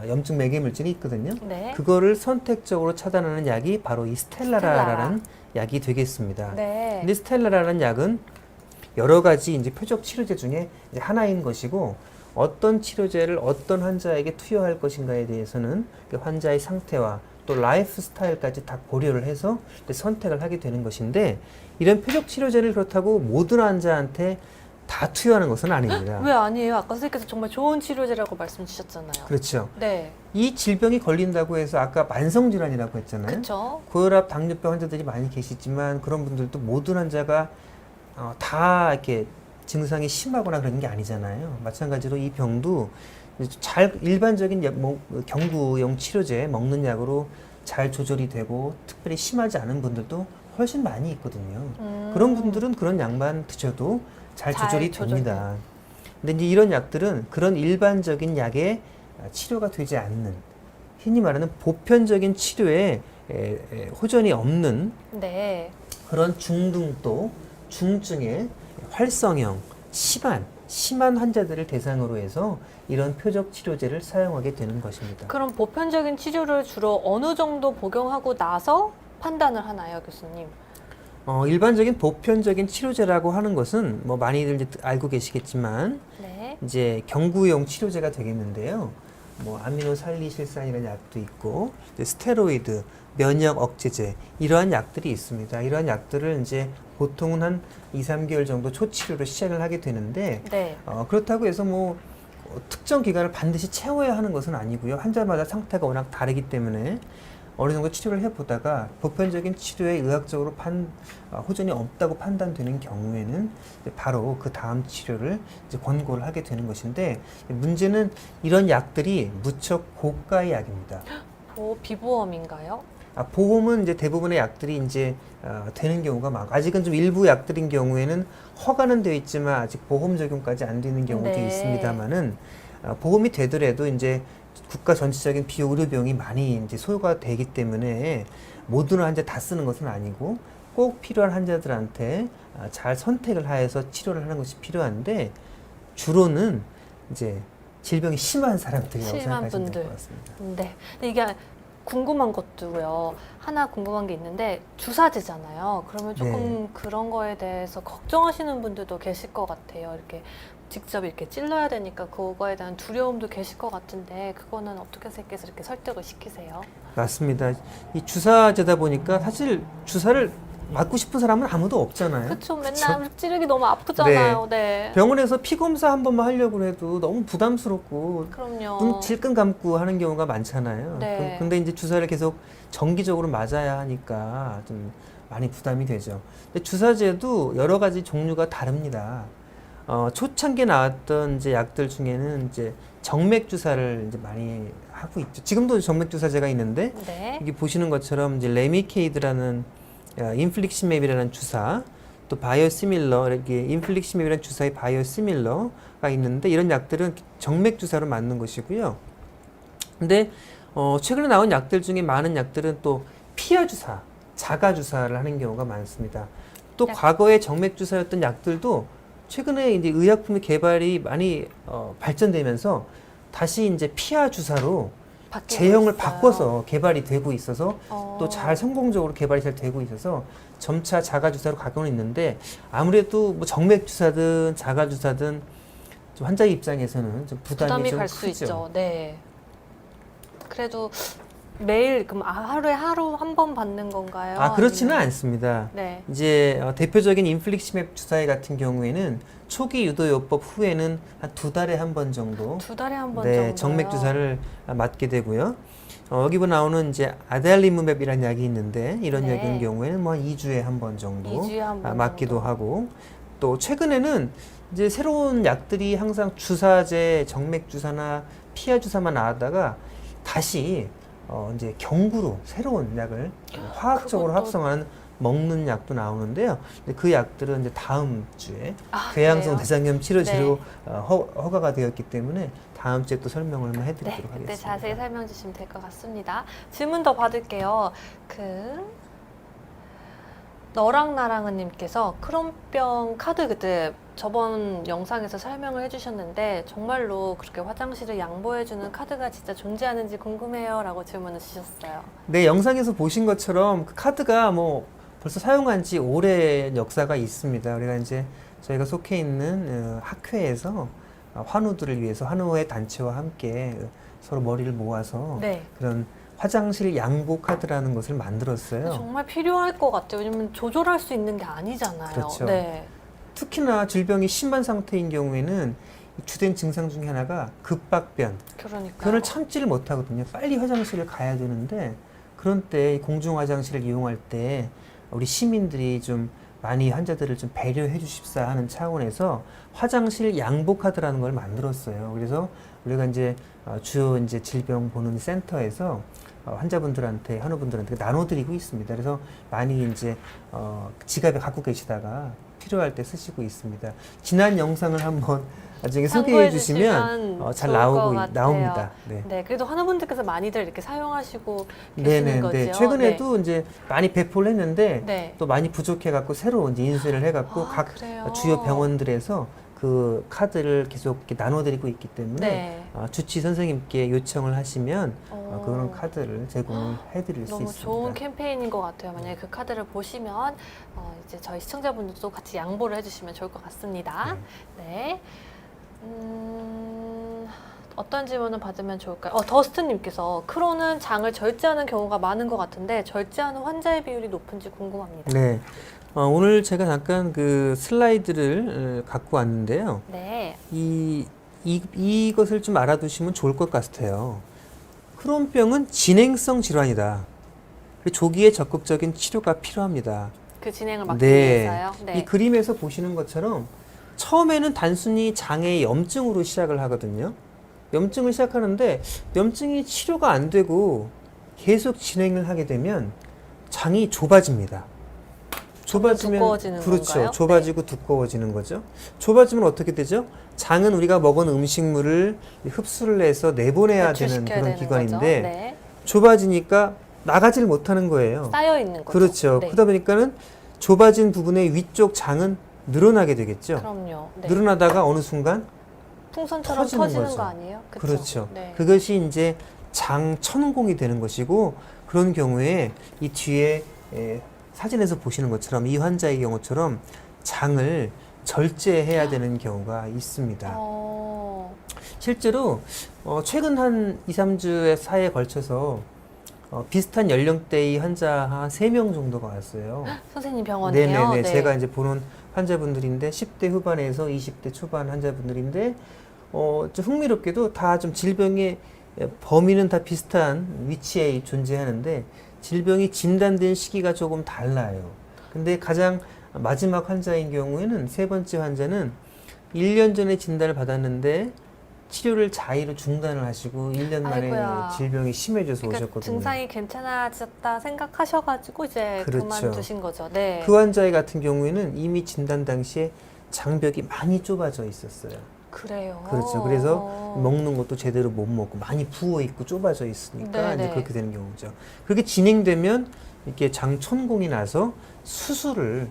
염증 매개 물질이 있거든요. 네. 그거를 선택적으로 차단하는 약이 바로 이 스텔라라라는 약이 되겠습니다. 네. 근데 스텔라라는 약은 여러 가지 이제 표적 치료제 중에 이제 하나인 것이고 어떤 치료제를 어떤 환자에게 투여할 것인가에 대해서는 그 환자의 상태와 또 라이프 스타일까지 다 고려를 해서 선택을 하게 되는 것인데 이런 표적 치료제를 그렇다고 모든 환자한테 다 투여하는 것은 아닙니다. 왜 아니에요? 아까 선생님께서 정말 좋은 치료제라고 말씀 주셨잖아요. 그렇죠. 네. 이 질병이 걸린다고 해서 아까 만성질환이라고 했잖아요. 그렇죠. 고혈압, 당뇨병 환자들이 많이 계시지만 그런 분들도 모든 환자가 다 이렇게 증상이 심하거나 그런 게 아니잖아요. 마찬가지로 이 병도 일반적인 경구용 치료제 먹는 약으로 잘 조절이 되고 특별히 심하지 않은 분들도 훨씬 많이 있거든요. 그런 분들은 그런 약만 드셔도 잘 조절이 됩니다. 근데 이제 이런 약들은 그런 일반적인 약에 치료가 되지 않는, 흔히 말하는 보편적인 치료에 호전이 없는 네. 그런 중등도, 중증의 활성형, 심한 환자들을 대상으로 해서 이런 표적 치료제를 사용하게 되는 것입니다. 그럼 보편적인 치료를 주로 어느 정도 복용하고 나서 판단을 하나요, 교수님? 일반적인 보편적인 치료제라고 하는 것은 뭐 많이들 이제 알고 계시겠지만 네. 이제 경구용 치료제가 되겠는데요. 뭐 아미노살리실산이라는 약도 있고 이제 스테로이드, 면역 억제제 이러한 약들이 있습니다. 이러한 약들을 이제 보통은 한 2, 3개월 정도 초치료로 시작을 하게 되는데 네. 그렇다고 해서 뭐 특정 기간을 반드시 채워야 하는 것은 아니고요. 환자마다 상태가 워낙 다르기 때문에 어느 정도 치료를 해보다가 보편적인 치료에 의학적으로 호전이 없다고 판단되는 경우에는 이제 바로 그 다음 치료를 이제 권고를 하게 되는 것인데, 문제는 이런 약들이 무척 고가의 약입니다. 비보험인가요? 보험은 이제 대부분의 약들이 이제 되는 경우가 많고, 아직은 좀 일부 약들인 경우에는 허가는 되어 있지만 아직 보험 적용까지 안 되는 경우도 네. 있습니다만은 보험이 되더라도 이제 국가 전체적인 비의료 비용이 많이 이제 소요가 되기 때문에 모든 환자 다 쓰는 것은 아니고 꼭 필요한 환자들한테 잘 선택을 하여서 치료를 하는 것이 필요한데, 주로는 이제 질병이 심한 사람들이라고 심한 생각하시면 될 분들. 것 같습니다. 네. 근데 이게 궁금한 것도요. 하나 궁금한 게 있는데 주사제잖아요. 그러면 조금 그런 거에 대해서 걱정하시는 분들도 계실 것 같아요. 이렇게 직접 이렇게 찔러야 되니까 그거에 대한 두려움도 계실 것 같은데 그거는 어떻게 선생님께서 이렇게 설득을 시키세요? 맞습니다. 이 주사제다 보니까 사실 주사를 맞고 싶은 사람은 아무도 없잖아요. 그쵸. 맨날 그쵸? 찌르기 너무 아프잖아요. 네. 병원에서 피 검사 한 번만 하려고 해도 너무 부담스럽고 그럼요. 눈 질끈 감고 하는 경우가 많잖아요. 네. 근데 이제 주사를 계속 정기적으로 맞아야 하니까 좀 많이 부담이 되죠. 근데 주사제도 여러 가지 종류가 다릅니다. 초창기에 나왔던 이제 약들 중에는 이제 정맥 주사를 이제 많이 하고 있죠. 지금도 정맥 주사제가 있는데 네. 여기 보시는 것처럼 이제 레미케이드라는 인플릭시맵이라는 주사, 또 바이오시밀러, 이렇게 인플릭시맵이라는 주사의 바이오시밀러가 있는데 이런 약들은 정맥 주사로 맞는 것이고요. 근데 최근에 나온 약들 중에 많은 약들은 또 피하 주사, 자가 주사를 하는 경우가 많습니다. 또 과거에 정맥 주사였던 약들도 최근에 이제 의약품의 개발이 많이 발전되면서 다시 이제 피하 주사로 제형을 바꿔서 개발이 되고 있어서 또 잘 성공적으로 개발이 잘 되고 있어서 점차 자가 주사로 가고는 있는데, 아무래도 뭐 정맥 주사든 자가 주사든 좀 환자의 입장에서는 좀 부담이 좀 갈 수 크죠. 있죠. 네. 그래도 매일 그럼 하루에 하루 한 번 받는 건가요? 그렇지는 아니면? 않습니다. 네. 이제 대표적인 인플릭시맵 주사제 같은 경우에는 초기 유도요법 후에는 한 2달에 한 번 정도 2달에 한 번 네, 정도요? 정맥 주사를 맞게 되고요. 여기 나오는 이제 아달리무맵이라는 약이 있는데 이런 네. 약인 경우에는 뭐 2주에 한 번 정도 2주에 한 번 맞기도 정도. 하고, 또 최근에는 이제 새로운 약들이 항상 주사제, 정맥 주사나 피하 주사만 나왔다가 다시 이제 경구로 새로운 약을 화학적으로 그것도- 합성하는 먹는 약도 나오는데요. 근데 그 약들은 이제 다음 주에 아, 궤양성 그래요? 대장염 치료제로 네. 허가가 되었기 때문에 다음 주에 또 설명을 한번 네, 해드리도록 그때 하겠습니다. 자세히 설명 주시면 될 것 같습니다. 질문 더 받을게요. 너랑 나랑은님께서 크론병 카드 그때 저번 영상에서 설명을 해주셨는데 정말로 그렇게 화장실을 양보해주는 카드가 진짜 존재하는지 궁금해요라고 질문을 주셨어요. 네, 영상에서 보신 것처럼 그 카드가 뭐 벌써 사용한 지 오랜 역사가 있습니다. 우리가 이제 저희가 속해 있는 학회에서 환우들을 위해서 환우회 단체와 함께 서로 머리를 모아서 네. 그런 화장실 양보 카드라는 것을 만들었어요. 정말 필요할 것 같아요. 왜냐면 조절할 수 있는 게 아니잖아요. 그렇죠. 네. 특히나 질병이 심한 상태인 경우에는 주된 증상 중에 하나가 급박변. 그러니까. 그걸 참지를 못하거든요. 빨리 화장실을 가야 되는데 그런 때 공중 화장실을 이용할 때 우리 시민들이 좀 많이 환자들을 좀 배려해 주십사 하는 차원에서 화장실 양보 카드라는 걸 만들었어요. 그래서 우리가 이제 주요 이제 질병 보는 센터에서 환자분들한테, 환우분들한테 나눠드리고 있습니다. 그래서 많이 이제 지갑에 갖고 계시다가 필요할 때 쓰시고 있습니다. 지난 영상을 한번 나중에 소개해 주시면 잘 좋을 것 같아요. 나옵니다. 네. 네, 그래도 환우분들께서 많이들 이렇게 사용하시고 계시는 거죠. 네. 최근에도 이제 많이 배포를 했는데 네. 또 많이 부족해갖고 새로 이제 인쇄를 해갖고 각 그래요? 주요 병원들에서 그 카드를 계속 이렇게 나눠드리고 있기 때문에 네. 주치 선생님께 요청을 하시면 어. 그런 카드를 제공을 해드릴 수 너무 있습니다. 좋은 캠페인인 것 같아요. 만약에 그 카드를 보시면 이제 저희 시청자분들도 같이 양보를 해주시면 좋을 것 같습니다. 네. 어떤 질문을 받으면 좋을까요? 더스트님께서 크론은 장을 절제하는 경우가 많은 것 같은데 절제하는 환자의 비율이 높은지 궁금합니다. 네. 오늘 제가 잠깐 그 슬라이드를 갖고 왔는데요. 네. 이것을 좀 알아두시면 좋을 것 같아요. 크론병은 진행성 질환이다. 그리고 조기에 적극적인 치료가 필요합니다. 그 진행을 막기 위해서요? 네. 이 그림에서 보시는 것처럼 처음에는 단순히 장의 염증으로 시작을 하거든요. 염증을 시작하는데 염증이 치료가 안 되고 계속 진행을 하게 되면 장이 좁아집니다. 좁아지면 두꺼워지는 그렇죠. 건가요? 좁아지고 두꺼워지는 거죠. 좁아지면 어떻게 되죠? 장은 우리가 먹은 음식물을 흡수를 해서 내보내야 되는 그런 되는 기관인데 거죠. 네. 좁아지니까 나가지를 못하는 거예요. 쌓여 있는 거죠. 그렇죠. 네. 그러다 보니까는 좁아진 부분의 위쪽 장은 늘어나게 되겠죠. 그럼요. 네. 늘어나다가 어느 순간 풍선처럼 터지는 터지는 거죠. 거 아니에요? 그쵸? 그렇죠. 네. 그것이 이제 장천공이 되는 것이고 그런 경우에 이 뒤에 사진에서 보시는 것처럼 이 환자의 경우처럼 장을 절제해야 되는 경우가 있습니다. 실제로 최근 한 2, 3주의 사이에 걸쳐서 비슷한 연령대의 환자 한 3명 정도가 왔어요. 선생님 병원이에요? 네네네. 네. 제가 이제 보는 환자분들인데 10대 후반에서 20대 초반 환자분들인데 좀 흥미롭게도 다 좀 질병의 범위는 다 비슷한 위치에 존재하는데 질병이 진단된 시기가 조금 달라요. 근데 가장 마지막 환자인 경우에는 세 번째 환자는 1년 전에 진단을 받았는데 치료를 자의로 중단을 하시고 1년 만에 아이고야. 질병이 심해져서 그러니까 오셨거든요. 증상이 괜찮아졌다 생각하셔가지고 이제 그렇죠. 그만두신 거죠. 네. 그 환자의 같은 경우에는 이미 진단 당시에 장벽이 많이 좁아져 있었어요. 그래요. 그렇죠. 그래서 먹는 것도 제대로 못 먹고 많이 부어 있고 좁아져 있으니까 네네. 이제 그렇게 되는 경우죠. 그렇게 진행되면 이렇게 장천공이 나서 수술을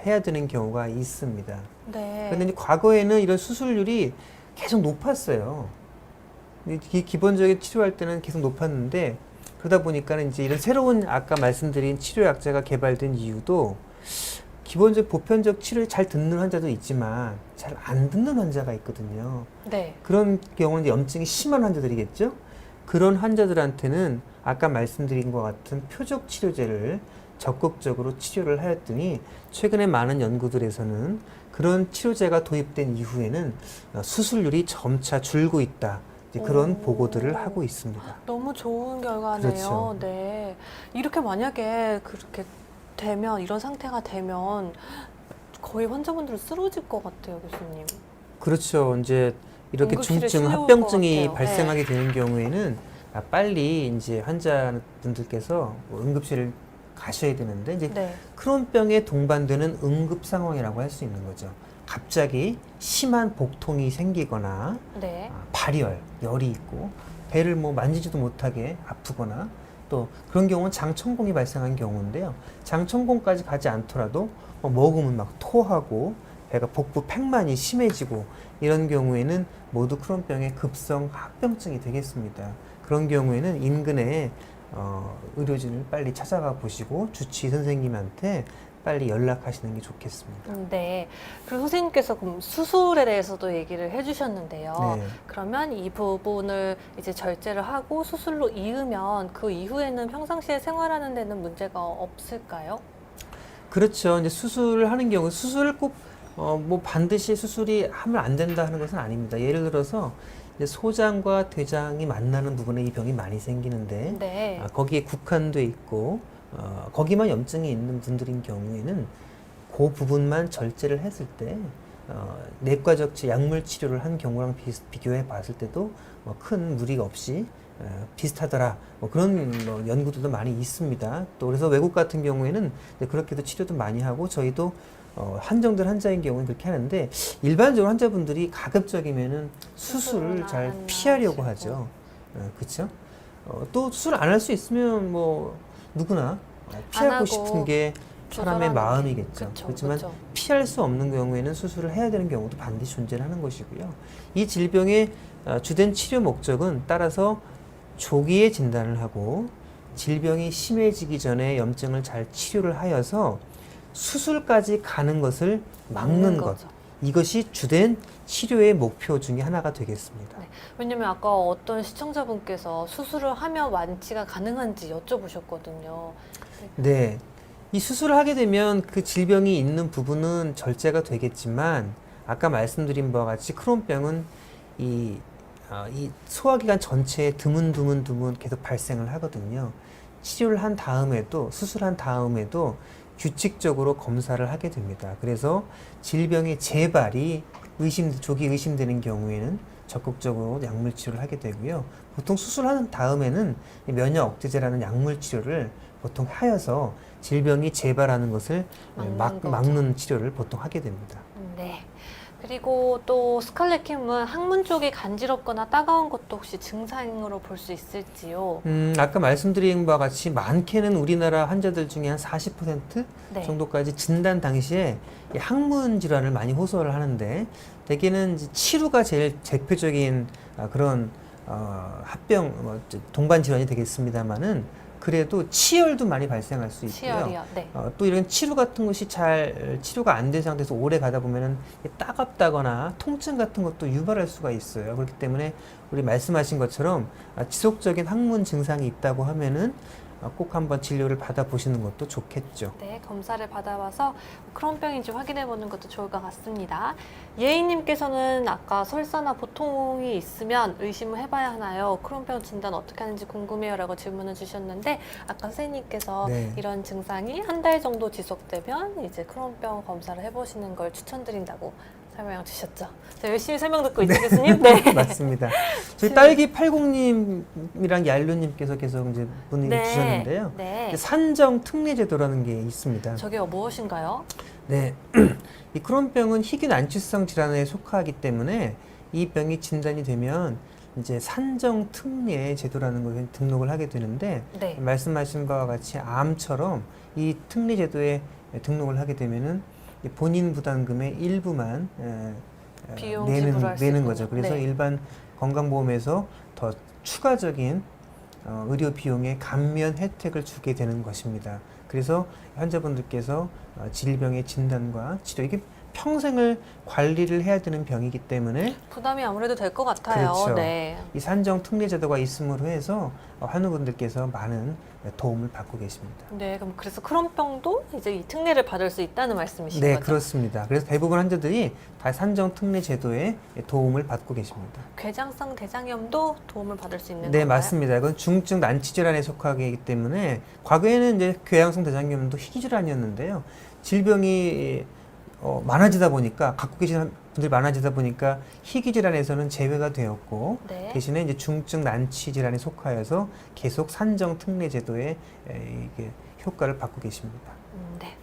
해야 되는 경우가 있습니다. 네. 그런데 이제 과거에는 이런 수술률이 계속 높았어요. 기본적인 치료할 때는 계속 높았는데 그러다 보니까는 이제 이런 새로운 아까 말씀드린 치료약제가 개발된 이유도 기본적 보편적 치료를 잘 듣는 환자도 있지만 잘 안 듣는 환자가 있거든요. 네. 그런 경우는 이제 염증이 심한 환자들이겠죠. 그런 환자들한테는 아까 말씀드린 것 같은 표적 치료제를 적극적으로 치료를 하였더니 최근에 많은 연구들에서는 그런 치료제가 도입된 이후에는 수술률이 점차 줄고 있다. 이제 그런 보고들을 하고 있습니다. 너무 좋은 결과네요. 그렇죠. 네. 이렇게 만약에 그렇게 되면 이런 상태가 되면 거의 환자분들은 쓰러질 것 같아요, 교수님. 그렇죠. 이제 이렇게 응급실에 중증 실려올 합병증이 것 같아요. 발생하게 되는 경우에는 빨리 이제 환자분들께서 응급실을 가셔야 되는데 이제 네. 크론병에 동반되는 응급 상황이라고 할 수 있는 거죠. 갑자기 심한 복통이 생기거나 네. 발열, 열이 있고 배를 뭐 만지지도 못하게 아프거나 또 그런 경우는 장천공이 발생한 경우인데요. 장천공까지 가지 않더라도 먹으면 막 토하고 배가 복부 팽만이 심해지고 이런 경우에는 모두 크론병의 급성 합병증이 되겠습니다. 그런 경우에는 인근에 의료진을 빨리 찾아가 보시고 주치 선생님한테 빨리 연락하시는 게 좋겠습니다. 네. 그리고 선생님께서 그럼 수술에 대해서도 얘기를 해주셨는데요. 네. 그러면 이 부분을 이제 절제를 하고 수술로 이으면 그 이후에는 평상시에 생활하는 데는 문제가 없을까요? 그렇죠. 이제 수술을 하는 경우 수술을 꼭 뭐 반드시 수술이 하면 안 된다 하는 것은 아닙니다. 예를 들어서 이제 소장과 대장이 만나는 부분에 이 병이 많이 생기는데 네. 거기에 국한돼 있고 거기만 염증이 있는 분들인 경우에는 그 부분만 절제를 했을 때 내과적 약물 치료를 한 경우랑 비교해 봤을 때도 큰 무리가 없이 비슷하더라. 뭐 그런 연구들도 많이 있습니다. 또 그래서 외국 같은 경우에는 그렇게도 치료도 많이 하고 저희도 한정된 환자인 경우는 그렇게 하는데 일반적으로 환자분들이 가급적이면은 수술을 수술은 잘 안 피하려고 하시고. 하죠. 그렇죠? 또 수술 안 할 수 있으면 뭐 누구나 피하고 하고 싶은 게 사람의 조절하는 마음이겠죠. 그쵸, 그렇지만 그쵸. 피할 수 없는 경우에는 수술을 해야 되는 경우도 반드시 존재하는 것이고요. 이 질병의 주된 치료 목적은 따라서 조기에 진단을 하고 질병이 심해지기 전에 염증을 잘 치료를 하여서 수술까지 가는 것을 막는 것. 거죠. 이것이 주된 치료의 목표 중에 하나가 되겠습니다. 네. 왜냐면 아까 어떤 시청자분께서 수술을 하면 완치가 가능한지 여쭤보셨거든요. 네. 이 수술을 하게 되면 그 질병이 있는 부분은 절제가 되겠지만 아까 말씀드린 바와 같이 크론병은 이 소화기관 전체에 드문드문 계속 발생을 하거든요. 치료를 한 다음에도 수술한 다음에도 규칙적으로 검사를 하게 됩니다. 그래서 질병의 재발이 조기 의심되는 경우에는 적극적으로 약물 치료를 하게 되고요. 보통 수술한 다음에는 이 면역 억제제라는 약물 치료를 보통 하여서 질병이 재발하는 것을 막는 치료를 보통 하게 됩니다. 네. 그리고 또 스칼렛킴은 항문 쪽이 간지럽거나 따가운 것도 혹시 증상으로 볼 수 있을지요? 아까 말씀드린 바와 같이 많게는 우리나라 환자들 중에 한 40% 네. 정도까지 진단 당시에 이 항문 질환을 많이 호소를 하는데 대개는 이제 치루가 제일 대표적인 그런 합병 동반 질환이 되겠습니다만은 그래도 치열도 많이 발생할 수 있고요. 치열이요. 네. 또 이런 치료 같은 것이 잘 치료가 안 된 상태에서 오래 가다 보면은 따갑다거나 통증 같은 것도 유발할 수가 있어요. 그렇기 때문에 우리 말씀하신 것처럼 지속적인 항문 증상이 있다고 하면은 꼭 한번 진료를 받아보시는 것도 좋겠죠. 네, 검사를 받아와서 크론병인지 확인해 보는 것도 좋을 것 같습니다. 예인님께서는 아까 설사나 보통이 있으면 의심을 해봐야 하나요? 크론병 진단 어떻게 하는지 궁금해요 라고 질문을 주셨는데 아까 선생님께서 네. 이런 증상이 한 달 정도 지속되면 이제 크론병 검사를 해보시는 걸 추천드린다고 설명 주셨죠. 자, 열심히 설명 듣고 있죠, 교수님? 네. 맞습니다. 저희 딸기 80님이랑 얄루님께서 계속 이제 문의를 주셨는데요. 네. 산정 특례제도라는 게 있습니다. 저게 무엇인가요? 네. 이 크론병은 희귀 난치성 질환에 속하기 때문에 이 병이 진단이 되면 이제 산정 특례 제도라는 것에 등록을 하게 되는데 네. 말씀하신 바와 같이 암처럼 이 특례 제도에 등록을 하게 되면은 본인 부담금의 일부만 비용 지불할 수 내는 있군요. 거죠. 그래서 네. 일반 건강보험에서 더 추가적인 의료 비용의 감면 혜택을 주게 되는 것입니다. 그래서 환자분들께서 질병의 진단과 치료 이게 평생을 관리를 해야 되는 병이기 때문에 부담이 아무래도 될 것 같아요. 그렇죠. 네. 이 산정 특례 제도가 있음으로 해서 환우분들께서 많은 도움을 받고 계십니다. 네, 그럼 그래서 크론병도 이제 이 특례를 받을 수 있다는 말씀이신 네, 거죠? 그렇습니다. 그래서 대부분 환자들이 다 산정 특례 제도에 도움을 받고 계십니다. 궤장성 대장염도 도움을 받을 수 있는 네, 건가요? 맞습니다. 이건 중증 난치 질환에 속하기 때문에 과거에는 이제 궤양성 대장염도 희귀 질환이었는데요. 질병이 많아지다 보니까 갖고 계시는 분들이 많아지다 보니까 희귀 질환에서는 제외가 되었고 네. 대신에 이제 중증 난치 질환에 속하여서 계속 산정 특례 제도에 이게 효과를 받고 계십니다. 네.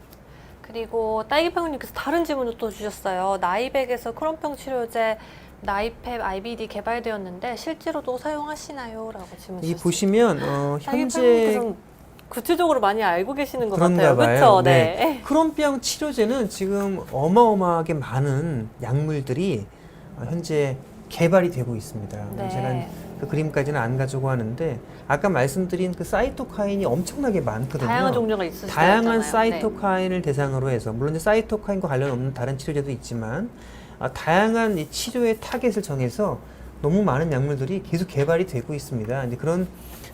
그리고 딸기병님께서 다른 질문을 또 주셨어요. 나이백에서 크론병 치료제 나이펩 IBD 개발되었는데 실제로도 사용하시나요? 라고 질문 이 주셨어요. 보시면 현재 딸기병님께서 구체적으로 많이 알고 계시는 것 그런가 같아요. 봐요. 그렇죠? 네. 네. 크론병 치료제는 지금 어마어마하게 많은 약물들이 현재 개발이 되고 있습니다. 네. 제가 그 그림까지는 안 가지고 하는데 아까 말씀드린 그 사이토카인이 엄청나게 많거든요. 다양한 종류가 있으시잖아요. 다양한 사이토카인을 대상으로 해서 물론 이제 사이토카인과 관련 없는 다른 치료제도 있지만 다양한 이 치료의 타겟을 정해서 너무 많은 약물들이 계속 개발이 되고 있습니다. 이제 그런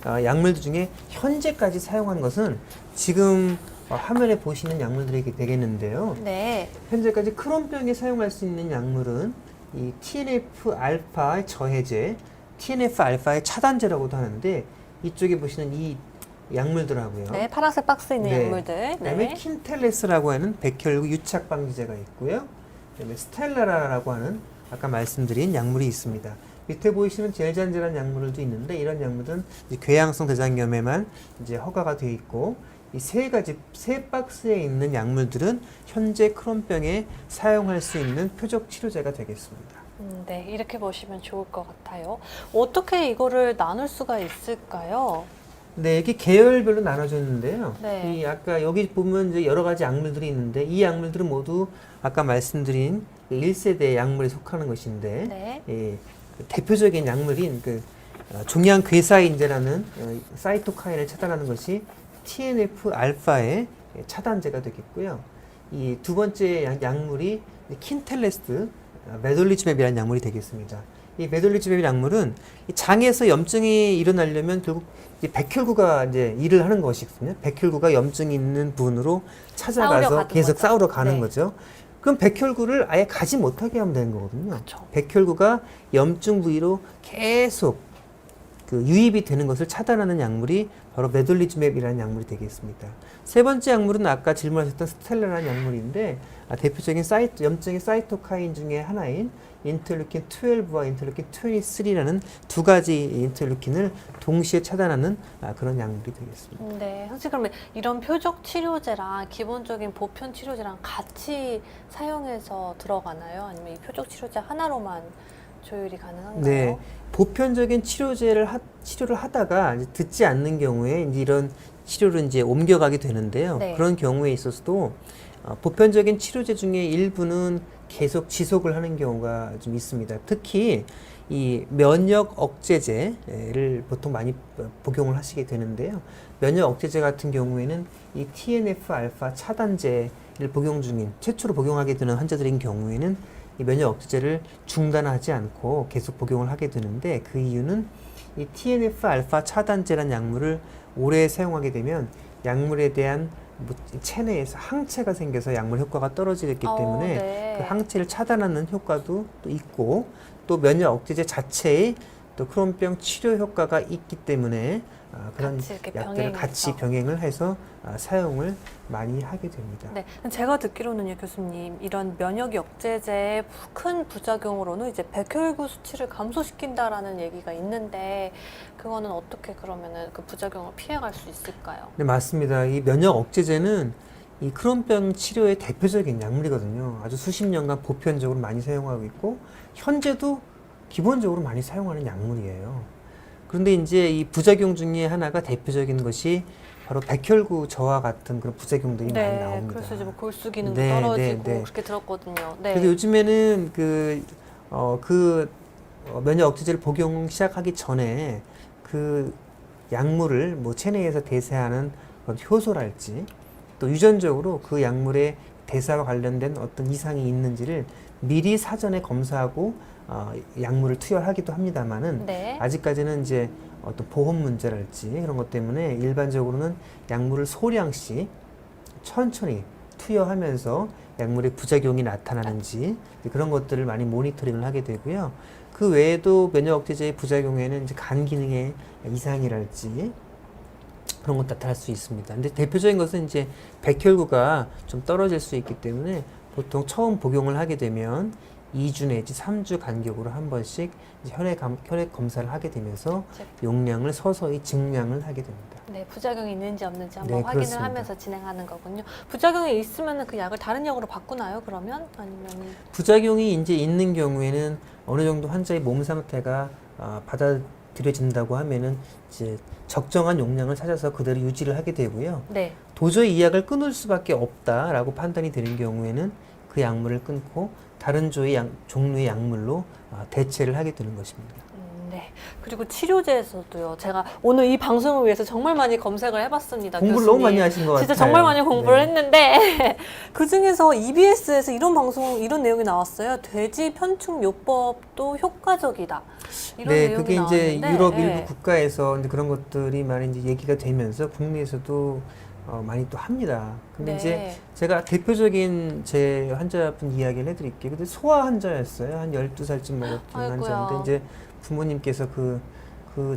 약물들 중에 현재까지 사용한 것은 지금 화면에 보시는 약물들이 되겠는데요. 네. 현재까지 크론병에 사용할 수 있는 약물은 이 TNF-알파의 저해제, TNF-알파의 차단제라고도 하는데 이쪽에 보시는 이 약물들하고요. 네, 파란색 박스에 있는 네. 약물들. 그다음에 네. 킨텔레스라고 하는 백혈구 유착 방지제가 있고요. 그다음에 스텔라라라고 하는 아까 말씀드린 약물이 있습니다. 밑에 보이시는 젤잔젤한 약물들도 있는데 이런 약물은 이제 궤양성 대장염에만 이제 허가가 되어 있고 이 세 박스에 있는 약물들은 현재 크론병에 사용할 수 있는 표적 치료제가 되겠습니다. 네, 이렇게 보시면 좋을 것 같아요. 어떻게 이거를 나눌 수가 있을까요? 네, 이게 계열별로 나눠졌는데요. 네. 이 아까 여기 보면 이제 여러 가지 약물들이 있는데 이 약물들은 모두 아까 말씀드린 1세대 약물에 속하는 것인데 네. 예, 그 대표적인 약물인 종양 괴사인제라는 사이토카인을 차단하는 것이 TNF 알파의 차단제가 되겠고요. 이 두 번째 약물이 킨텔레스트 메돌리즈맵이라는 약물이 되겠습니다. 이 메돌리즈맵 약물은 이 장에서 염증이 일어나려면 결국 이제 백혈구가 이제 일을 하는 것이거든요. 백혈구가 염증이 있는 부분으로 찾아가서 계속 싸우러 가는 네. 거죠. 그럼 백혈구를 아예 가지 못하게 하면 되는 거거든요. 그쵸. 백혈구가 염증 부위로 계속 그 유입이 되는 것을 차단하는 약물이 바로 메돌리즈맵이라는 약물이 되겠습니다. 세 번째 약물은 아까 질문하셨던 스텔라라는 약물인데 대표적인 염증의 사이토카인 중에 하나인 인터루킨 12와 인터루킨 23라는 두 가지 인터루킨을 동시에 차단하는 그런 약물이 되겠습니다. 네, 선생님 그러면 이런 표적 치료제랑 기본적인 보편 치료제랑 같이 사용해서 들어가나요? 아니면 이 표적 치료제 하나로만 조율이 가능한가요? 네, 보편적인 치료를 하다가 이제 듣지 않는 경우에 이제 이런 치료를 이제 옮겨가게 되는데요. 네. 그런 경우에 있어서도 보편적인 치료제 중에 일부는 계속 지속을 하는 경우가 좀 있습니다. 특히 이 면역 억제제를 보통 많이 복용을 하시게 되는데요. 면역 억제제 같은 경우에는 이 TNF 알파 차단제를 복용 중인 최초로 복용하게 되는 환자들인 경우에는 이 면역 억제제를 중단하지 않고 계속 복용을 하게 되는데 그 이유는 이 TNF 알파 차단제라는 약물을 오래 사용하게 되면 약물에 대한 체내에서 항체가 생겨서 약물 효과가 떨어지기 때문에 네. 그 항체를 차단하는 효과도 또 있고 또 면역 억제제 자체의 또 크론병 치료 효과가 있기 때문에 그런 같이 이렇게 약들을 같이 병행을 해서 사용을 많이 하게 됩니다. 네, 제가 듣기로는요, 교수님, 이런 면역 억제제의 큰 부작용으로는 이제 백혈구 수치를 감소시킨다라는 얘기가 있는데 그거는 어떻게 그러면은 그 부작용을 피해갈 수 있을까요? 네, 맞습니다. 이 면역 억제제는 이 크론병 치료의 대표적인 약물이거든요. 아주 수십 년간 보편적으로 많이 사용하고 있고 현재도 기본적으로 많이 사용하는 약물이에요. 그런데 이제 이 부작용 중에 하나가 대표적인 것이 바로 백혈구 저하 같은 그런 부작용들이 많이 나옵니다. 그래서 이제 뭐 골수 기능도 네, 떨어지고 네, 네. 그렇게 들었거든요. 네. 그래서 요즘에는 면역 억제제를 복용 시작하기 전에 그 약물을 뭐 체내에서 대사하는 그런 효소랄지 또 유전적으로 그 약물의 대사와 관련된 어떤 이상이 있는지를 미리 사전에 검사하고 약물을 투여하기도 합니다만은 네. 아직까지는 이제 어떤 보험 문제랄지 그런 것 때문에 일반적으로는 약물을 소량씩 천천히 투여하면서 약물의 부작용이 나타나는지 그런 것들을 많이 모니터링을 하게 되고요. 그 외에도 면역 억제제의 부작용에는 이제 간 기능의 이상이랄지 그런 것 나타날 수 있습니다. 근데 대표적인 것은 이제 백혈구가 좀 떨어질 수 있기 때문에 보통 처음 복용을 하게 되면 2주 내지 3주 간격으로 한 번씩 이제 혈액 검사를 하게 되면서 용량을 서서히 증량을 하게 됩니다. 네, 부작용이 있는지 없는지 한번 네, 확인을 그렇습니다. 하면서 진행하는 거군요. 부작용이 있으면 그 약을 다른 약으로 바꾸나요? 그러면 아니면 부작용이 이제 있는 경우에는 어느 정도 환자의 몸 상태가 받아들여진다고 하면은 이제 적정한 용량을 찾아서 그대로 유지를 하게 되고요. 네. 도저히 이 약을 끊을 수밖에 없다라고 판단이 되는 경우에는 그 약물을 끊고 다른 종류의 약물로 대체를 하게 되는 것입니다. 네. 그리고 치료제에서도요. 제가 오늘 이 방송을 위해서 정말 많이 검색을 해봤습니다. 공부를 교수님. 너무 많이 하신 것 같아요. 진짜 정말 많이 공부를 네. 했는데 그 중에서 EBS에서 이런 내용이 나왔어요. 돼지 편충요법도 효과적이다. 이런 네, 내용이 그게 이제 나왔는데, 유럽 네. 일부 국가에서 이제 그런 것들이 많이 이제 얘기가 되면서 국내에서도 많이 또 합니다. 근데 네. 이제 제가 대표적인 제 환자분 이야기를 해드릴게요. 근데 소아 환자였어요. 한 12살쯤 먹었던 아이고야. 환자인데 이제 부모님께서 그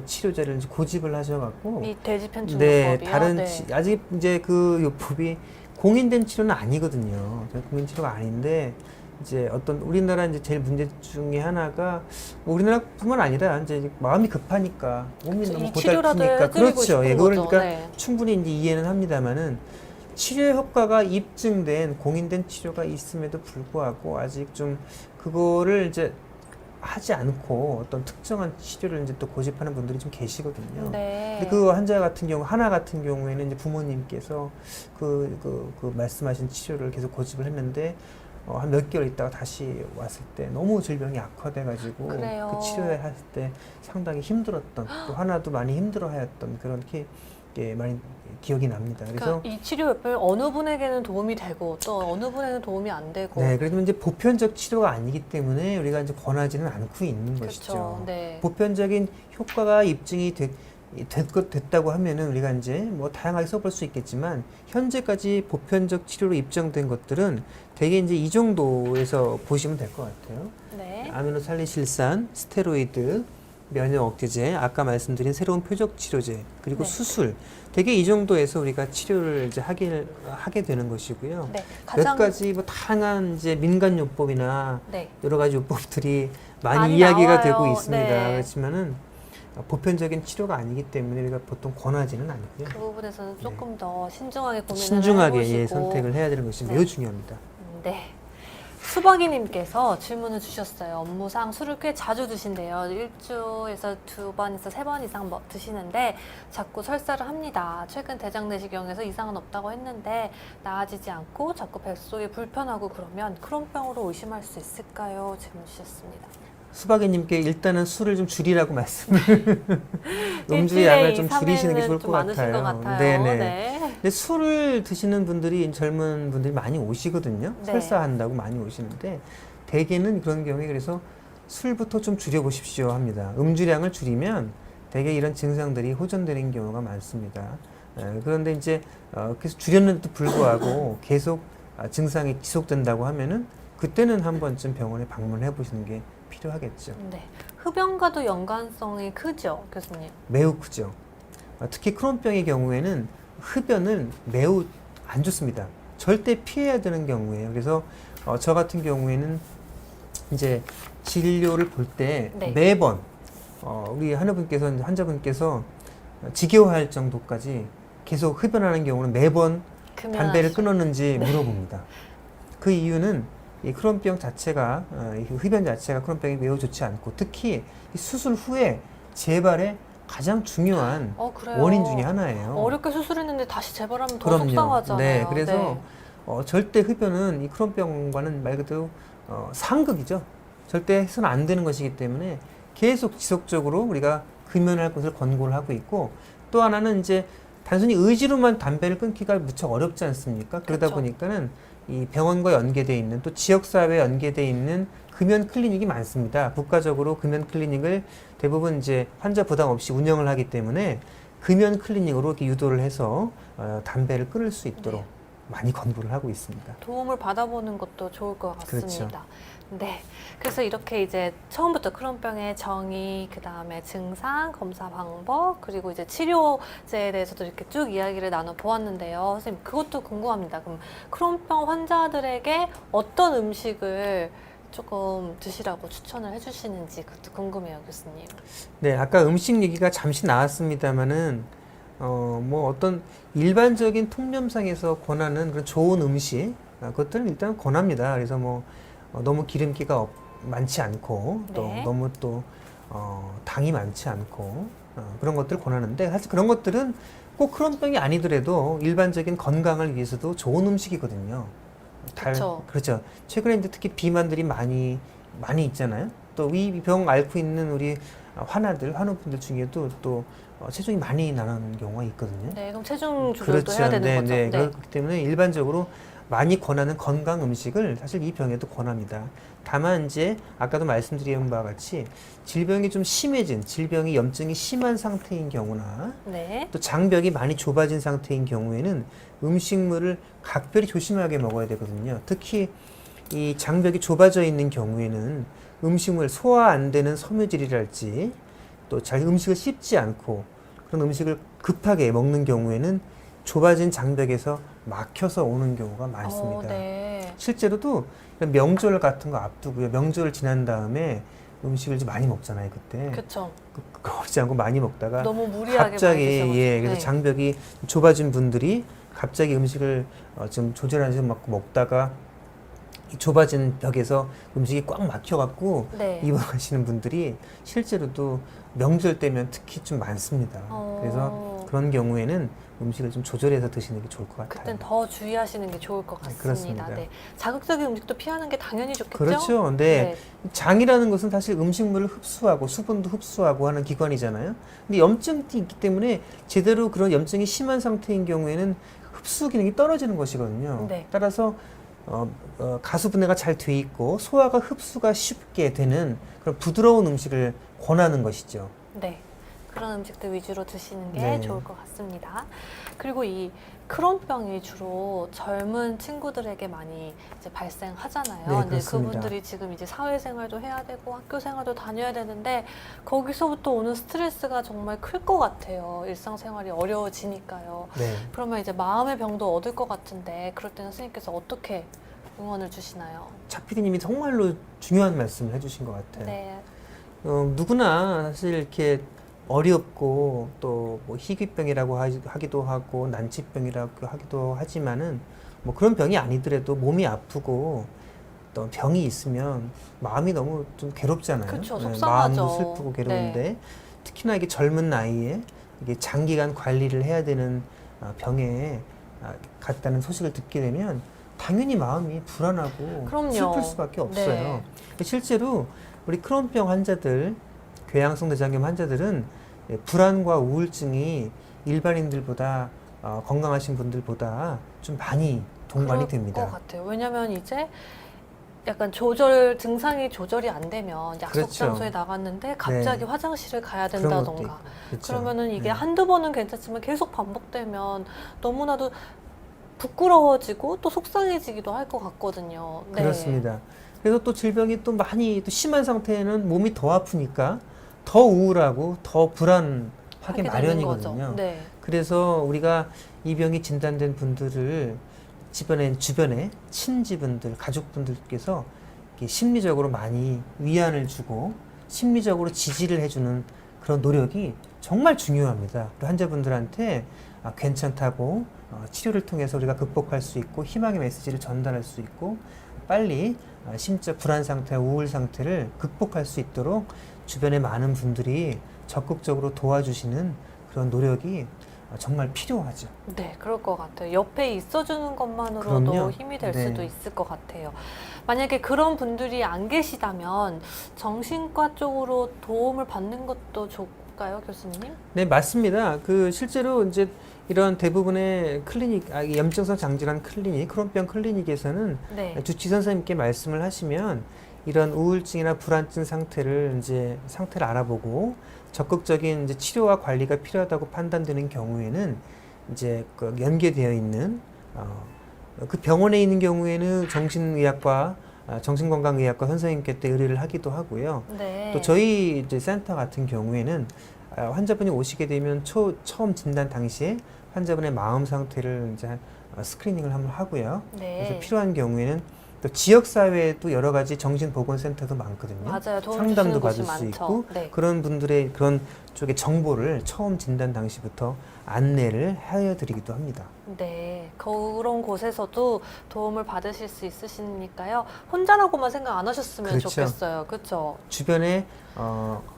치료제를 이제 고집을 하셔갖고 이 돼지 편충요법이요. 네, 다른 네. 아직 이제 그 요법이 공인된 치료는 아니거든요. 공인 치료가 아닌데 이제 어떤 우리나라 이제 제일 문제 중에 하나가 뭐 우리나라뿐만 아니라 이제 마음이 급하니까 몸이 그렇죠. 너무 이 치료라도 고달프니까 해드리고 그렇죠. 싶은 예, 그걸 거죠. 그러니까 네. 충분히 이제 이해는 합니다만은 치료 효과가 입증된 공인된 치료가 있음에도 불구하고 아직 좀 그거를 이제 하지 않고 어떤 특정한 치료를 이제 또 고집하는 분들이 좀 계시거든요. 네. 근데 그 환자 같은 경우, 하나 같은 경우에는 이제 부모님께서 그 말씀하신 치료를 계속 고집을 했는데, 한 몇 개월 있다가 다시 왔을 때 너무 질병이 악화돼가지고 그래요. 그 치료했을 때 상당히 힘들었던, 또 하나도 많이 힘들어하였던 그런 게 많이 기억이 납니다. 그래서 그러니까 이 치료법을 어느 분에게는 도움이 되고 또 어느 분에게는 도움이 안 되고. 네, 그래도 이제 보편적 치료가 아니기 때문에 우리가 이제 권하지는 않고 있는 것이죠. 그렇죠. 네. 보편적인 효과가 입증이 됐다고 하면은 우리가 이제 뭐 다양하게 써볼 수 있겠지만 현재까지 보편적 치료로 입증된 것들은 대개 이제 이 정도에서 보시면 될 것 같아요. 네. 아미노살리실산, 스테로이드, 면역 억제제, 아까 말씀드린 새로운 표적 치료제, 그리고 네. 수술. 대개 이 정도에서 우리가 치료를 이제 하게 되는 것이고요. 네. 몇 가지 뭐 다양한 이제 민간 요법이나 네. 여러 가지 요법들이 많이 많이 이야기가 나와요. 되고 있습니다. 네. 그렇지만은 보편적인 치료가 아니기 때문에 우리가 보통 권하지는 않고요. 그 부분에서는 조금 더 신중하게 고민을 신중하게 해보시고. 예, 선택을 해야 되는 것이 네. 매우 중요합니다. 네. 수박이님께서 질문을 주셨어요. 업무상 술을 꽤 자주 드신대요. 일주에서 2번에서 3번 이상 드시는데 자꾸 설사를 합니다. 최근 대장 내시경에서 이상은 없다고 했는데 나아지지 않고 자꾸 뱃속이 불편하고 그러면 크론병으로 의심할 수 있을까요? 질문 주셨습니다. 수박이님께 일단은 술을 좀 줄이라고 말씀을 음주의 일주일에 양을 좀 2, 3회는 줄이시는 게 좋을 좀 것 많으신 같아요. 것 같아요. 네네. 네. 근데 술을 드시는 분들이 젊은 분들이 많이 오시거든요. 네. 설사한다고 많이 오시는데 대개는 그런 경우에 그래서 술부터 좀 줄여보십시오 합니다. 음주량을 줄이면 대개 이런 증상들이 호전되는 경우가 많습니다. 그런데 이제 계속 줄였는데도 불구하고 계속 증상이 지속된다고 하면은 그때는 한 번쯤 병원에 방문해 보시는 게 필요하겠죠. 네. 흡연과도 연관성이 크죠, 교수님? 매우 크죠. 특히 크론병의 경우에는 흡연은 매우 안 좋습니다. 절대 피해야 되는 경우예요. 그래서 저 같은 경우에는 이제 진료를 볼 때 네. 매번 우리 환자분께서 지겨워할 정도까지 계속 흡연하는 경우는 매번 담배를 끊었는지 물어봅니다. 그 이유는 이 크론병 자체가 이 흡연 자체가 크론병이 매우 좋지 않고 특히 이 수술 후에 재발의 가장 중요한 그래요? 원인 중에 하나예요. 어렵게 수술했는데 다시 재발하면 더 그럼요. 속상하잖아요. 네, 그래서 절대 흡연은 이 크론병과는 말 그대로 상극이죠. 절대 해서는 안 되는 것이기 때문에 계속 지속적으로 우리가 금연할 것을 권고를 하고 있고 또 하나는 이제 단순히 의지로만 담배를 끊기가 무척 어렵지 않습니까? 그러다 그렇죠. 보니까는 이 병원과 연계되어 있는 또 지역사회에 연계되어 있는 금연 클리닉이 많습니다. 국가적으로 금연 클리닉을 대부분 이제 환자 부담 없이 운영을 하기 때문에 금연 클리닉으로 이렇게 유도를 해서 담배를 끊을 수 있도록 네. 많이 권고를 하고 있습니다. 도움을 받아보는 것도 좋을 것 같습니다. 그렇죠. 네. 그래서 이렇게 이제 처음부터 크론병의 정의, 그 다음에 증상, 검사 방법, 그리고 이제 치료제에 대해서도 이렇게 쭉 이야기를 나눠보았는데요. 선생님, 그것도 궁금합니다. 그럼 크론병 환자들에게 어떤 음식을 조금 드시라고 추천을 해주시는지 그것도 궁금해요, 교수님. 네, 아까 음식 얘기가 잠시 나왔습니다만은 뭐 어떤 일반적인 통념상에서 권하는 그런 좋은 음식 그것들은 일단 권합니다. 그래서 뭐 너무 기름기가 많지 않고 또 네. 너무 또 당이 많지 않고 그런 것들을 권하는데 사실 그런 것들은 꼭 크론병이 아니더라도 일반적인 건강을 위해서도 좋은 음식이거든요. 그렇죠. 최근에 이제 특히 비만들이 많이 있잖아요. 또 이 병 앓고 있는 우리 환우분들 중에도 또 체중이 많이 나가는 경우가 있거든요. 네, 그럼 체중 조절도 그렇죠. 해야 되는 거죠. 네. 그렇기 때문에 일반적으로 많이 권하는 건강 음식을 사실 이 병에도 권합니다. 다만 이제 아까도 말씀드린 바와 같이 질병이 좀 심해진, 질병이 염증이 심한 상태인 경우나 네. 또 장벽이 많이 좁아진 상태인 경우에는 음식물을 각별히 조심하게 먹어야 되거든요. 특히 이 장벽이 좁아져 있는 경우에는 음식물 소화 안 되는 섬유질이랄지 또 잘 음식을 씹지 않고 그런 음식을 급하게 먹는 경우에는 좁아진 장벽에서 막혀서 오는 경우가 많습니다. 네. 실제로도 이런 명절 같은 거 앞두고요. 명절 지난 다음에 음식을 좀 많이 먹잖아요, 그때. 그렇죠. 그러지 않고 많이 먹다가 너무 무리하게 갑자기 많이 드셔가지고. 그래서 네. 장벽이 좁아진 분들이 갑자기 음식을 좀 조절하지 먹다가 이 좁아진 벽에서 음식이 꽉 막혀갖고 네. 입원하시는 분들이 실제로도 명절 때면 특히 좀 많습니다. 그래서 그런 경우에는 음식을 좀 조절해서 드시는 게 좋을 것 같아요. 그땐 더 주의하시는 게 좋을 것 같습니다. 그렇습니다. 네. 자극적인 음식도 피하는 게 당연히 좋겠죠? 그렇죠. 근데 장이라는 것은 사실 음식물을 흡수하고 수분도 흡수하고 하는 기관이잖아요. 근데 염증이 있기 때문에 제대로 그런 염증이 심한 상태인 경우에는 흡수 기능이 떨어지는 것이거든요. 네. 따라서 가수분해가 잘 돼 있고 소화가 흡수가 쉽게 되는 그런 부드러운 음식을 권하는 것이죠. 네. 그런 음식들 위주로 드시는 게 네. 좋을 것 같습니다. 그리고 이 크론병이 주로 젊은 친구들에게 많이 이제 발생하잖아요. 네, 근데 그렇습니다. 그분들이 지금 이제 사회생활도 해야 되고 학교 생활도 다녀야 되는데 거기서부터 오는 스트레스가 정말 클 것 같아요. 일상생활이 어려워지니까요. 네. 그러면 이제 마음의 병도 얻을 것 같은데 그럴 때는 선생님께서 어떻게 응원을 주시나요? 차 PD님이 정말로 중요한 말씀을 해주신 것 같아요. 네. 누구나 사실 이렇게 어렵고 또 뭐 희귀병이라고 하기도 하고 난치병이라고 하기도 하지만은 뭐 그런 병이 아니더라도 몸이 아프고 또 병이 있으면 마음이 너무 좀 괴롭잖아요. 그쵸, 네, 속상하죠. 마음도 슬프고 괴로운데 네. 특히나 이게 젊은 나이에 이게 장기간 관리를 해야 되는 병에 갔다는 소식을 듣게 되면 당연히 마음이 불안하고 그럼요. 슬플 수밖에 없어요. 네. 실제로 우리 크론병 환자들, 궤양성 대장염 환자들은 불안과 우울증이 일반인들보다 건강하신 분들보다 좀 많이 동반이 그럴 됩니다. 것 같아요. 왜냐면 이제 약간 증상이 조절이 안 되면 약속 그렇죠. 장소에 나갔는데 갑자기 네. 화장실을 가야 그런 것도 된다던가 있고. 그렇죠. 그러면은 이게 네. 한두 번은 괜찮지만 계속 반복되면 너무나도 부끄러워지고 또 속상해지기도 할 것 같거든요. 네. 그렇습니다. 그래서 또 질병이 또 많이 또 심한 상태에는 몸이 더 아프니까 더 우울하고 더 불안하게 하게 되는 마련이거든요. 거죠. 네. 그래서 우리가 이 병이 진단된 분들을 주변에 친지분들, 가족분들께서 이렇게 심리적으로 많이 위안을 주고 심리적으로 지지를 해주는 그런 노력이 정말 중요합니다. 환자분들한테 괜찮다고 치료를 통해서 우리가 극복할 수 있고 희망의 메시지를 전달할 수 있고 빨리 심적 불안 상태, 우울 상태를 극복할 수 있도록 주변에 많은 분들이 적극적으로 도와주시는 그런 노력이 정말 필요하죠. 네, 그럴 것 같아요. 옆에 있어주는 것만으로도 그럼요. 힘이 될 네. 수도 있을 것 같아요. 만약에 그런 분들이 안 계시다면 정신과 쪽으로 도움을 받는 것도 좋을까요, 교수님? 네, 맞습니다. 실제로 이제 이런 대부분의 클리닉, 염증성 장질환 클리닉, 크론병 클리닉에서는 네. 주치 선생님께 말씀을 하시면 이런 우울증이나 불안증 상태를 알아보고 적극적인 이제 치료와 관리가 필요하다고 판단되는 경우에는 이제 그 연계되어 있는 그 병원에 있는 경우에는 정신의학과, 정신건강의학과 선생님께 또 의뢰를 하기도 하고요. 네. 또 저희 이제 센터 같은 경우에는 환자분이 오시게 되면 처음 진단 당시에 환자분의 마음 상태를 이제 스크리닝을 한번 하고요. 네. 그래서 필요한 경우에는 또 지역 사회에도 여러 가지 정신보건센터도 많거든요. 맞아요. 도움 상담도 주시는 곳이 받을 수 많죠. 있고 네. 그런 분들의 그런 쪽의 정보를 처음 진단 당시부터 안내를 해드리기도 합니다. 네, 그런 곳에서도 도움을 받으실 수 있으시니까요. 혼자라고만 생각 안 하셨으면 그렇죠. 좋겠어요. 그렇죠? 주변에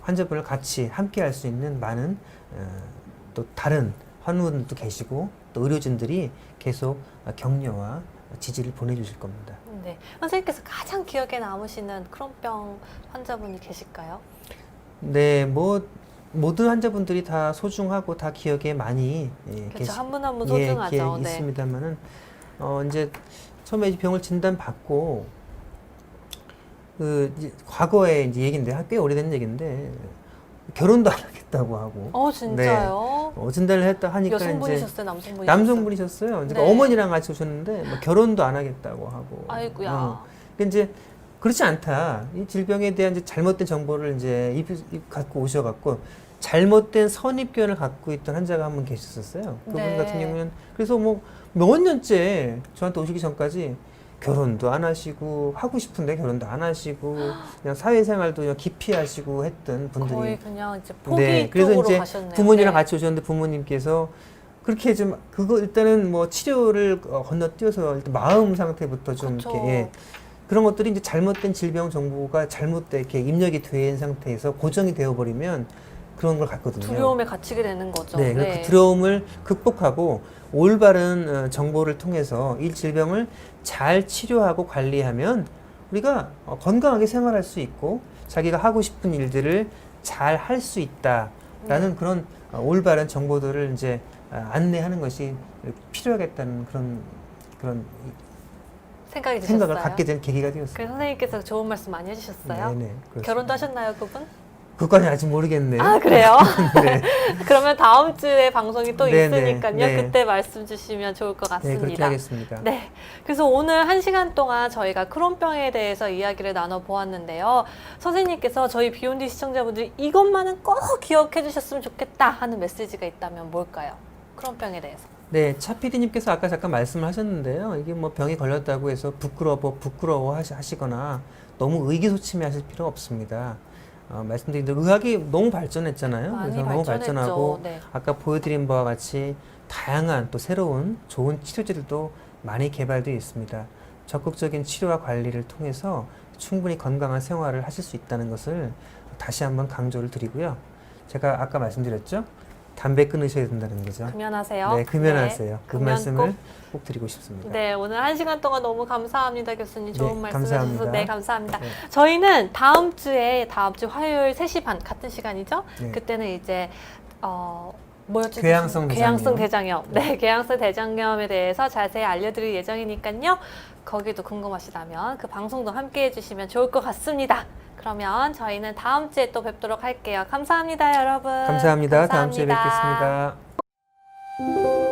환자분을 같이 함께 할 수 있는 많은 또 다른 환우분들도 계시고 또 의료진들이 계속 격려와 지지를 보내주실 겁니다. 네, 선생님께서 가장 기억에 남으시는 크론병 환자분이 계실까요? 네, 모든 환자분들이 다 소중하고 다 기억에 많이 그렇죠. 한 분 한 분 소중하죠. 네. 있습니다만은 이제 처음에 이 병을 진단받고 이제 과거에 이제 얘기인데 꽤 오래된 얘기인데 결혼도 안 하겠다고 하고 진짜요? 진단을 했다 하니까 이제 여성분이셨어요, 남성분이셨어요? 남성분이셨어요. 그러니까 네. 어머니랑 같이 오셨는데 뭐 결혼도 안 하겠다고 하고. 아이고야. 근데 이제 그렇지 않다. 이 질병에 대한 이제 잘못된 정보를 이제 갖고 오셔갖고 잘못된 선입견을 갖고 있던 환자가 한 분 계셨었어요. 그분 네. 같은 경우는 그래서 뭐 몇 년째 저한테 오시기 전까지 결혼도 안 하시고 하고 싶은데 결혼도 안 하시고 그냥 사회생활도 그냥 기피하시고 했던 분들이 거의 그냥 이제 포기 네, 그래서 쪽으로 이제 가셨네요. 부모님이랑 네. 같이 오셨는데 부모님께서 그렇게 좀 그거 일단은 뭐 치료를 건너뛰어서 일단 마음 상태부터 좀 그쵸. 이렇게 예, 그런 것들이 이제 잘못된 질병 정보가 잘못된 이렇게 입력이 된 상태에서 고정이 되어버리면 그런 걸 갖거든요. 두려움에 갇히게 되는 거죠. 네, 그 두려움을 극복하고 올바른 정보를 통해서 이 질병을 잘 치료하고 관리하면 우리가 건강하게 생활할 수 있고 자기가 하고 싶은 일들을 잘 할 수 있다라는 그런 올바른 정보들을 이제 안내하는 것이 필요하겠다는 그런 생각이 드셨어요. 생각을 갖게 된 계기가 되었어요. 그래서 선생님께서 좋은 말씀 많이 해주셨어요. 네네. 그렇습니다. 결혼도 하셨나요, 그분? 그것까지 아직 모르겠네요. 아, 그래요? 네. 그러면 다음 주에 방송이 또 네네. 있으니까요. 네. 그때 말씀 주시면 좋을 것 네, 그렇게 같습니다. 하겠습니다. 네. 그래서 오늘 1시간 동안 저희가 크론병에 대해서 이야기를 나눠보았는데요. 선생님께서 저희 비욘디 시청자분들이 이것만은 꼭 기억해 주셨으면 좋겠다 하는 메시지가 있다면 뭘까요? 크론병에 대해서. 네, 차 PD님께서 아까 잠깐 말씀을 하셨는데요. 이게 뭐 병이 걸렸다고 해서 부끄러워 하시거나 너무 의기소침해 하실 필요 없습니다. 말씀드린 대로 의학이 너무 발전했잖아요. 많이 그래서 너무 발전했죠. 발전하고 네. 아까 보여드린 바와 같이 다양한 또 새로운 좋은 치료제들도 많이 개발되어 있습니다. 적극적인 치료와 관리를 통해서 충분히 건강한 생활을 하실 수 있다는 것을 다시 한번 강조를 드리고요. 제가 아까 말씀드렸죠. 담배 끊으셔야 된다는 거죠. 금연하세요. 네, 금연하세요. 그 금연 말씀을 꼭 드리고 싶습니다. 네, 오늘 1시간 동안 너무 감사합니다, 교수님. 좋은 네, 말씀 감사합니다. 해주셔서 네, 감사합니다. 네. 저희는 다음 주 화요일 3시 반 같은 시간이죠? 네. 그때는 이제 뭐였죠? 궤양성 궤양성 대장염. 대장염. 네, 궤양성 대장염에 대해서 자세히 알려드릴 예정이니까요. 거기도 궁금하시다면 그 방송도 함께 해주시면 좋을 것 같습니다. 그러면 저희는 다음 주에 또 뵙도록 할게요. 감사합니다, 여러분. 감사합니다. 다음 주에 감사합니다. 뵙겠습니다.